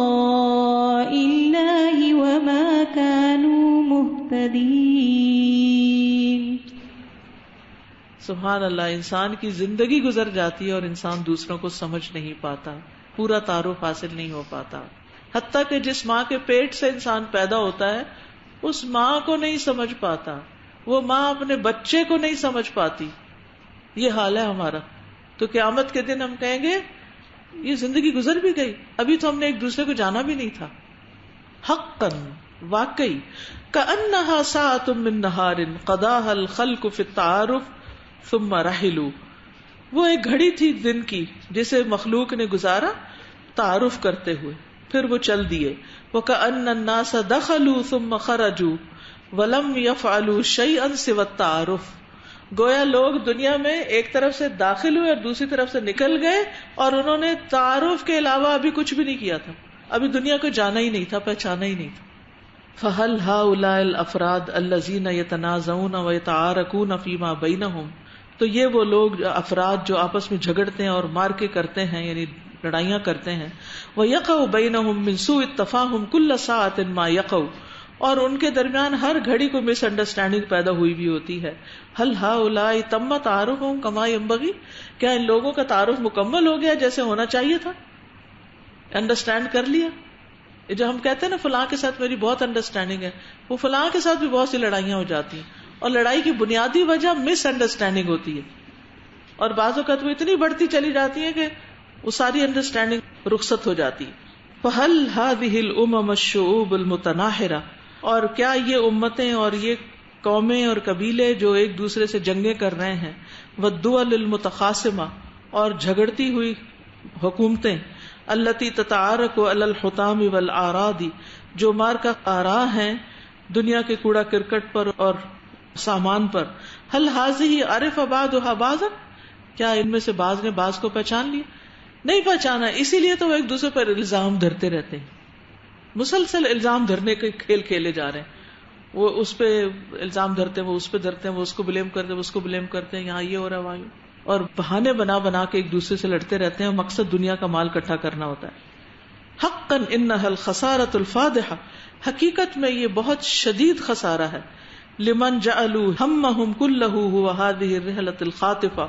اللَّهِ وَمَا كَانُوا مُهْتَدِينَ. سبحان اللہ, انسان کی زندگی گزر جاتی ہے اور انسان دوسروں کو سمجھ نہیں پاتا, پورا تعارف حاصل نہیں ہو پاتا. حتیٰ کہ جس ماں کے پیٹ سے انسان پیدا ہوتا ہے اس ماں کو نہیں سمجھ پاتا, وہ ماں اپنے بچے کو نہیں سمجھ پاتی. یہ حال ہے ہمارا. تو قیامت کے دن ہم کہیں گے یہ زندگی گزر بھی گئی, ابھی تو ہم نے ایک دوسرے کو جانا بھی نہیں تھا. حقا, واقعی. کأنها ساعة من نہار قضاها الخلق في التعارف ثم رحلوا, وہ ایک گھڑی تھی دن کی جسے مخلوق نے گزارا تعارف کرتے ہوئے, پھر وہ چل دیے. وَكَأَنَّ النَّاسَ دَخَلُوا ثُمَّ خَرَجُوا وَلَمْ يَفْعَلُوا شَيْئًا سِوَى التَّعَارُفِ, گویا لوگ دنیا میں ایک طرف سے داخل ہوئے اور دوسری طرف سے نکل گئے اور انہوں نے تعارف کے علاوہ ابھی کچھ بھی نہیں کیا تھا, ابھی دنیا کو جانا ہی نہیں تھا, پہچانا ہی نہیں تھا. فَهَلْ هَؤُلَاءِ الْأَفْرَادُ الَّذِينَ يَتَنَازَعُونَ وَيَتَعَارَكُونَ فِي مَا بَيْنَهُمْ, تو یہ وہ لوگ افراد جو آپس میں جھگڑتے ہیں اور مار کے کرتے ہیں, یعنی لڑائیاں کرتے ہیں. وَيَقَعُ بَيْنَهُمْ مِنْ سُوءِ التَّفَاهُمْ كُلَّ سَاعَةٍ مَا يَقَعُ, اور ان کے درمیان ہر گھڑی کو مس انڈرسٹینڈنگ پیدا ہوئی بھی ہوتی ہے. هَلْ هَؤُلَاءِ تَمَّ تَعَارُفُهُمْ كَمَا يَنبَغِي, کیا ان لوگوں کا تعارف مکمل ہو گیا جیسے ہونا چاہیے تھا, انڈرسٹینڈ کر لیا. جو ہم کہتے ہیں نا فلاں کے ساتھ میری بہت انڈرسٹینڈنگ ہے, وہ فلاں کے ساتھ بھی بہت سی لڑائیاں ہو جاتی ہیں, اور لڑائی کی بنیادی وجہ مس انڈرسٹینڈنگ ہوتی ہے, اور بعض اوقات وہ اتنی بڑھتی چلی جاتی ہے کہ وہ ساری انڈرسٹینڈنگ رخصت ہو جاتی ہے. فَهَلْ هَذِهِ الْأُمَمُ الشُّعُوبُ الْمُتَنَاحِرَةُ, اور کیا یہ امتیں اور یہ قومیں اور قبیلے جو ایک دوسرے سے جنگیں کر رہے ہیں, وَالدُّوَلُ الْمُتَخَاصِمَةُ, اور جھگڑتی ہوئی حکومتیں, الَّتِي تَتَعَارَكُ عَلَى الْحُطَامِ وَالْأَعْرَاضِ, جو مار کا آراء ہیں دنیا کے کوڑا کرکٹ پر اور سامان پر. هَلْ هَذِهِ عَرِفَ بَعْضُهَا بَعْضًا, کیا ان میں سے بعض نے بعض کو پہچان لیا؟ نہیں پہچانا, اسی لیے تو وہ ایک دوسرے پر الزام دھرتے رہتے ہیں, مسلسل الزام دھرنے کے کھیل کھیلے جا رہے ہیں. وہ اس پہ الزام دھرتے ہیں، وہ اس پہ دھرتے ہیں، وہ اس کو بلیم کرتے ہیں، وہ اس کو بلیم کرتے ہیں، یہاں یہ ہو رہا ہے، وہاں یہ، اور بہانے بنا بنا کے ایک دوسرے سے لڑتے رہتے ہیں. مقصد دنیا کا مال اکٹھا کرنا ہوتا ہے. حقا انها الخسارۃ الفادحہ، حقیقت میں یہ بہت شدید خسارہ ہے. لمن جعلوا همهم كله هو هذه الرحلۃ الخاطفہ،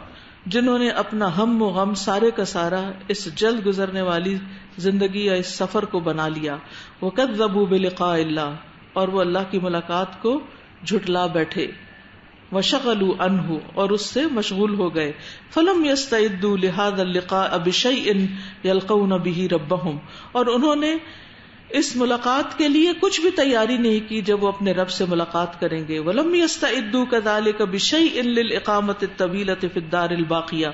جنہوں نے اپنا ہم و غم سارے کا سارا اس جلد گزرنے والی زندگی یا اس سفر کو بنا لیا. وکذبوا بلقاء اللہ، اور وہ اللہ کی ملاقات کو جھٹلا بیٹھے. وشغلوا عنہ، اور اس سے مشغول ہو گئے. فلم یستعدوا لهذا اللقاء بشیء یلقون به ربهم، اور انہوں نے اس ملاقات کے لیے کچھ بھی تیاری نہیں کی جب وہ اپنے رب سے ملاقات کریں گے. ولم یستعدوا كذلك بشیء للاقامۃ الطویلۃ فی الدار الباقیہ،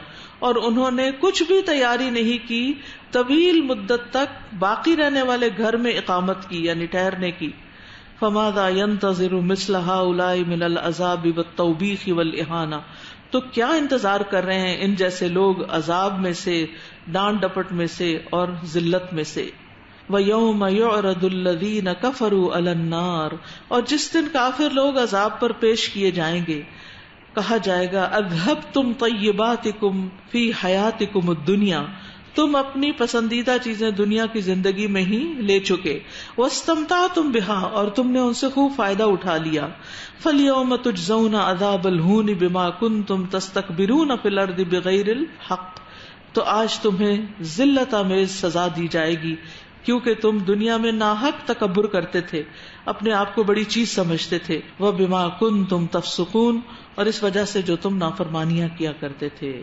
اور انہوں نے کچھ بھی تیاری نہیں کی طویل مدت تک باقی رہنے والے گھر میں اقامت کی یعنی ٹھہرنے کی. فماذا ينتظر مثل هؤلاء من العذاب والتوبیخ والاهانہ، تو کیا انتظار کر رہے ہیں ان جیسے لوگ عذاب میں سے، ڈانٹ ڈپٹ میں سے اور ذلت میں سے. وَيَوْمَ يُعْرَضُ الَّذِينَ كَفَرُوا عَلَى النَّارِ، اور جس دن کافر لوگ عذاب پر پیش کیے جائیں گے، کہا جائے گا اذهبتم طیباتکم فی حیاتکم الدنیا، تم اپنی پسندیدہ چیزیں دنیا کی زندگی میں ہی لے چکے. واستمتعتم بها، اور تم نے ان سے خوب فائدہ اٹھا لیا. فَالْيَوْمَ تُجْزَوْنَ عَذَابَ الْهُونِ بِمَا كُنْتُمْ تَسْتَكْبِرُونَ فِي الْأَرْضِ بِغَيْرِ الْحَقِّ، تو آج تمہیں ذلت آمیز سزا دی جائے گی کیونکہ تم دنیا میں ناحق تکبر کرتے تھے، اپنے آپ کو بڑی چیز سمجھتے تھے. وَبِمَا كُنْتُمْ تَفْسُقُونَ، اور اس وجہ سے جو تم نافرمانیاں کیا کرتے تھے.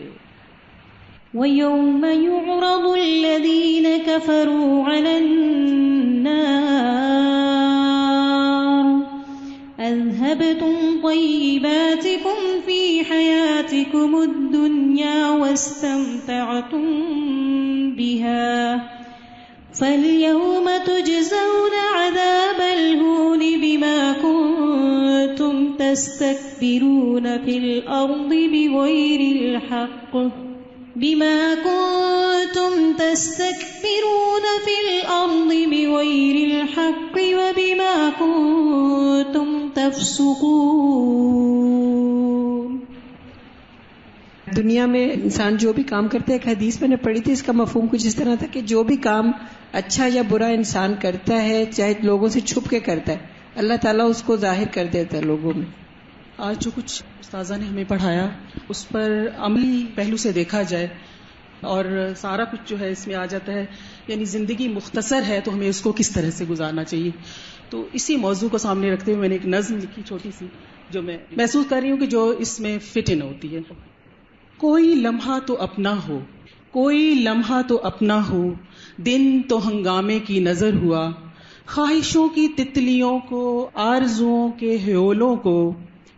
وَيَوْمَ يُعْرَضُ الَّذِينَ كَفَرُوا عَلَى النَّارِ أَذْهَبْتُمْ طَيِّبَاتِكُمْ فِي حَيَاتِكُمُ الدُّنْيَا وَاسْتَمْتَعْتُمْ بِهَا فَالْيَوْمَ تُجْزَوْنَ عَذَابَ الْهُونِ بِمَا كُنْتُمْ تَسْتَكْبِرُونَ فِي الْأَرْضِ بِغَيْرِ الْحَقِّ وَبِمَا كُنْتُمْ تَفْسُقُونَ. دنیا میں انسان جو بھی کام کرتا ہے، ایک حدیث میں نے پڑھی تھی، اس کا مفہوم کچھ اس طرح تھا کہ جو بھی کام اچھا یا برا انسان کرتا ہے، چاہے لوگوں سے چھپ کے کرتا ہے، اللہ تعالیٰ اس کو ظاہر کر دیتا ہے لوگوں میں. آج جو کچھ استاذہ نے ہمیں پڑھایا اس پر عملی پہلو سے دیکھا جائے اور سارا کچھ جو ہے اس میں آ جاتا ہے، یعنی زندگی مختصر ہے تو ہمیں اس کو کس طرح سے گزارنا چاہیے. تو اسی موضوع کو سامنے رکھتے ہوئے میں نے ایک نظم لکھی چھوٹی سی، جو میں محسوس کر رہی ہوں کہ جو اس میں فٹ ان ہوتی ہے. کوئی لمحہ تو اپنا ہو، کوئی لمحہ تو اپنا ہو، دن تو ہنگامے کی نظر ہوا، خواہشوں کی تتلیوں کو، آرزوؤں کے ہیولوں کو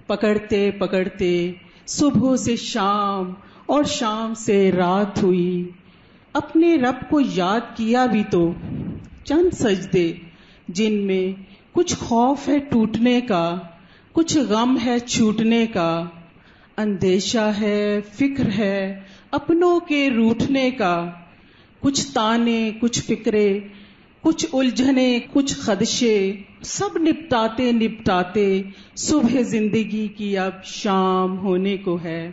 پکڑتے پکڑتے صبح سے شام اور شام سے رات ہوئی. اپنے رب کو یاد کیا بھی تو چند سجدے جن میں کچھ خوف ہے ٹوٹنے کا، کچھ غم ہے چھوٹنے کا، اندیشہ ہے، فکر ہے اپنوں کے روٹھنے کا، کچھ تانے، کچھ فکرے، کچھ الجھنے، کچھ خدشے، سب نپٹاتے نپٹاتے صبح زندگی کی اب شام ہونے کو ہے.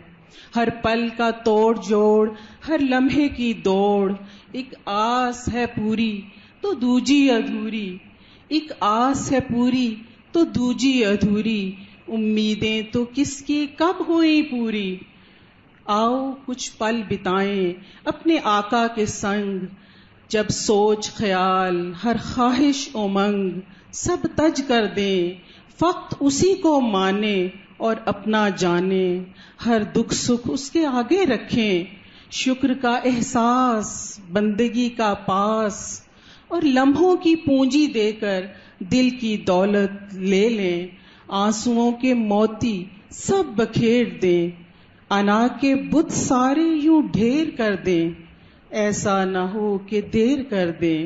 ہر پل کا توڑ جوڑ، ہر لمحے کی دوڑ، ایک آس ہے پوری تو دوجی ادھوری، ایک آس ہے پوری تو دوجی ادھوری، امیدیں تو کس کی کب ہوئی پوری. آؤ کچھ پل بتائیں اپنے آقا کے سنگ، جب سوچ خیال ہر خواہش امنگ سب تج کر دیں، فقط اسی کو مانیں اور اپنا جانیں، ہر دکھ سکھ اس کے آگے رکھیں، شکر کا احساس بندگی کا پاس، اور لمحوں کی پونجی دے کر دل کی دولت لے لیں، آنسوؤں کے موتی سب بکھیر دیں، انا کے بت سارے یوں ڈھیر کر دیں، ایسا نہ ہو کہ دیر کر دیں،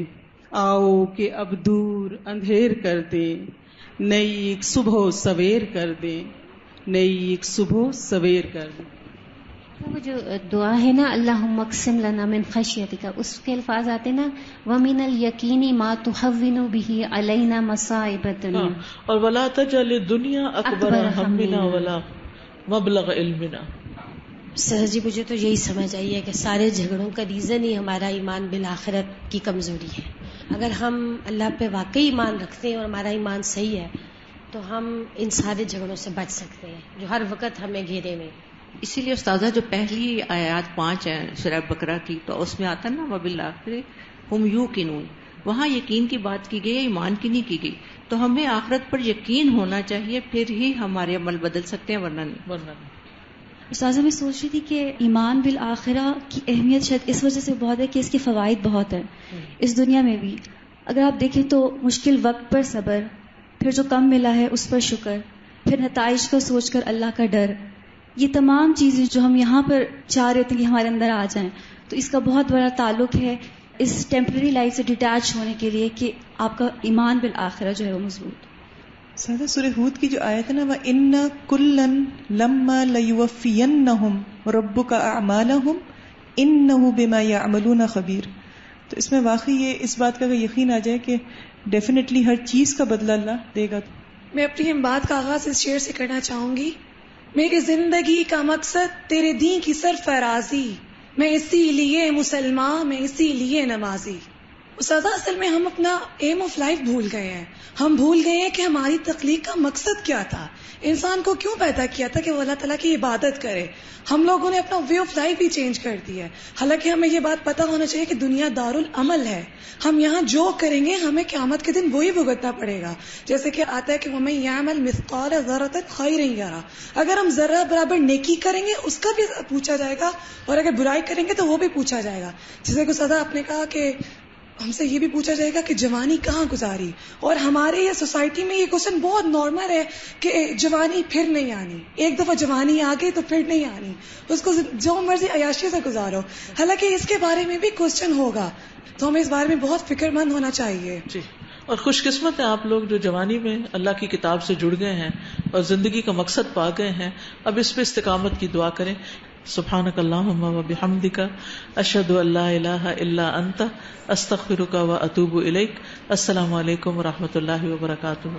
آؤ کہ اب دور اندھیر کر دیں، نئی ایک صبح سویر کر دیں، نئی ایک صبح سویر کر دیں. وہ جو دعا ہے نا اللہم اقسم لنا من خشیتک، اس کے الفاظ آتے نا ومن الیقین ما تحون به علینا مصائب الدنیا، اور ولا تجعل الدنیا اکبر ہمنا ولا مبلغ علمنا. سر جی مجھے تو یہی سمجھ آئی ہے کہ سارے جھگڑوں کا ریزن ہی ہمارا ایمان بالآخرت کی کمزوری ہے. اگر ہم اللہ پہ واقعی ایمان رکھتے ہیں اور ہمارا ایمان صحیح ہے تو ہم ان سارے جھگڑوں سے بچ سکتے ہیں جو ہر وقت ہمیں گھیرے میں. اسی لیے استاذہ جو پہلی آیات 5 ہیں سورہ بقرہ کی، تو اس میں آتا ہے نا وبالآخر ہم یوقنون، وہاں یقین کی بات کی گئی، ایمان کی نہیں کی گئی. تو ہمیں آخرت پر یقین ہونا چاہیے، پھر ہی ہمارے عمل بدل سکتے ہیں، ورنہ نہیں. استاذہ میں سوچ رہی تھی کہ ایمان بالآخرہ کی اہمیت شاید اس وجہ سے بہت ہے کہ اس کے فوائد بہت ہیں اس دنیا میں بھی. اگر آپ دیکھیں تو مشکل وقت پر صبر، پھر جو کم ملا ہے اس پر شکر، پھر نتائج کو سوچ کر اللہ کا ڈر، یہ تمام چیزیں جو ہم یہاں پر چاہ رہے تھے کہ ہمارے اندر آ جائیں، تو اس کا بہت بڑا تعلق ہے اس ٹیمپرری لائف سے ڈیٹیچ ہونے کے لیے کہ آپ کا ایمان بالآخرہ جو ہے وہ مضبوط. سادہ سورہ ہود کی جو آیت ہے نا وَإِنَّ كُلًّا لَمَّا لَيُوَفِّيَنَّهُمْ رَبُّكَ أَعْمَالَهُمْ إِنَّهُ بِمَا يَعْمَلُونَ خَبِيرٌ، تو اس میں واقعی یہ اس بات کا یقین آ جائے کہ ڈیفینیٹلی ہر چیز کا بدلہ اللہ دے گا. میں اپنی بات کا آغاز اس شعر سے کرنا چاہوں گی. میری زندگی کا مقصد تیرے دین کی سرفرازی، میں اسی لیے مسلمان، میں اسی لیے نمازی. استاذہ اصل میں ہم اپنا ایم آف لائف بھول گئے ہیں. ہم بھول گئے ہیں کہ ہماری تخلیق کا مقصد کیا تھا، انسان کو کیوں پیدا کیا تھا کہ وہ اللہ تعالیٰ کی عبادت کرے. ہم لوگوں نے اپنا way of life he change کر دیا ہے. حالانکہ ہمیں یہ بات پتا ہونا چاہیے کہ دنیا دارالعمل ہے. ہم یہاں جو کریں گے ہمیں قیامت کے دن وہی بھگتنا پڑے گا. جیسے کہ آتا ہے کہ وَمَن يَعْمَلْ مِثْقَالَ ذَرَّةٍ خَيْرًا يَرَهُ، اگر ہم ذرہ برابر نیکی کریں گے اس کا بھی پوچھا جائے گا، اور اگر برائی کریں گے تو وہ بھی پوچھا جائے گا. جیسے کہ سادہ آپ نے کہا کہ ہم سے یہ بھی پوچھا جائے گا کہ جوانی کہاں گزاری، اور ہمارے یہ سوسائٹی میں یہ کوشچن بہت نارمل ہے کہ جوانی پھر نہیں آنی، ایک دفعہ جوانی آ گئی تو پھر نہیں آنی، اس کو جو مرضی عیاشی سے گزارو. حالانکہ اس کے بارے میں بھی کوشچن ہوگا، تو ہمیں اس بارے میں بہت فکر مند ہونا چاہیے. جی، اور خوش قسمت ہیں آپ لوگ جو جوانی میں اللہ کی کتاب سے جڑ گئے ہیں اور زندگی کا مقصد پا گئے ہیں. اب اس پہ استقامت کی دعا کریں. سبحانک اللہم و بحمدک اشہد ان لا الہ الا انت استغفرک و اتوب الیک. السلام علیکم و رحمۃ اللہ وبرکاتہ.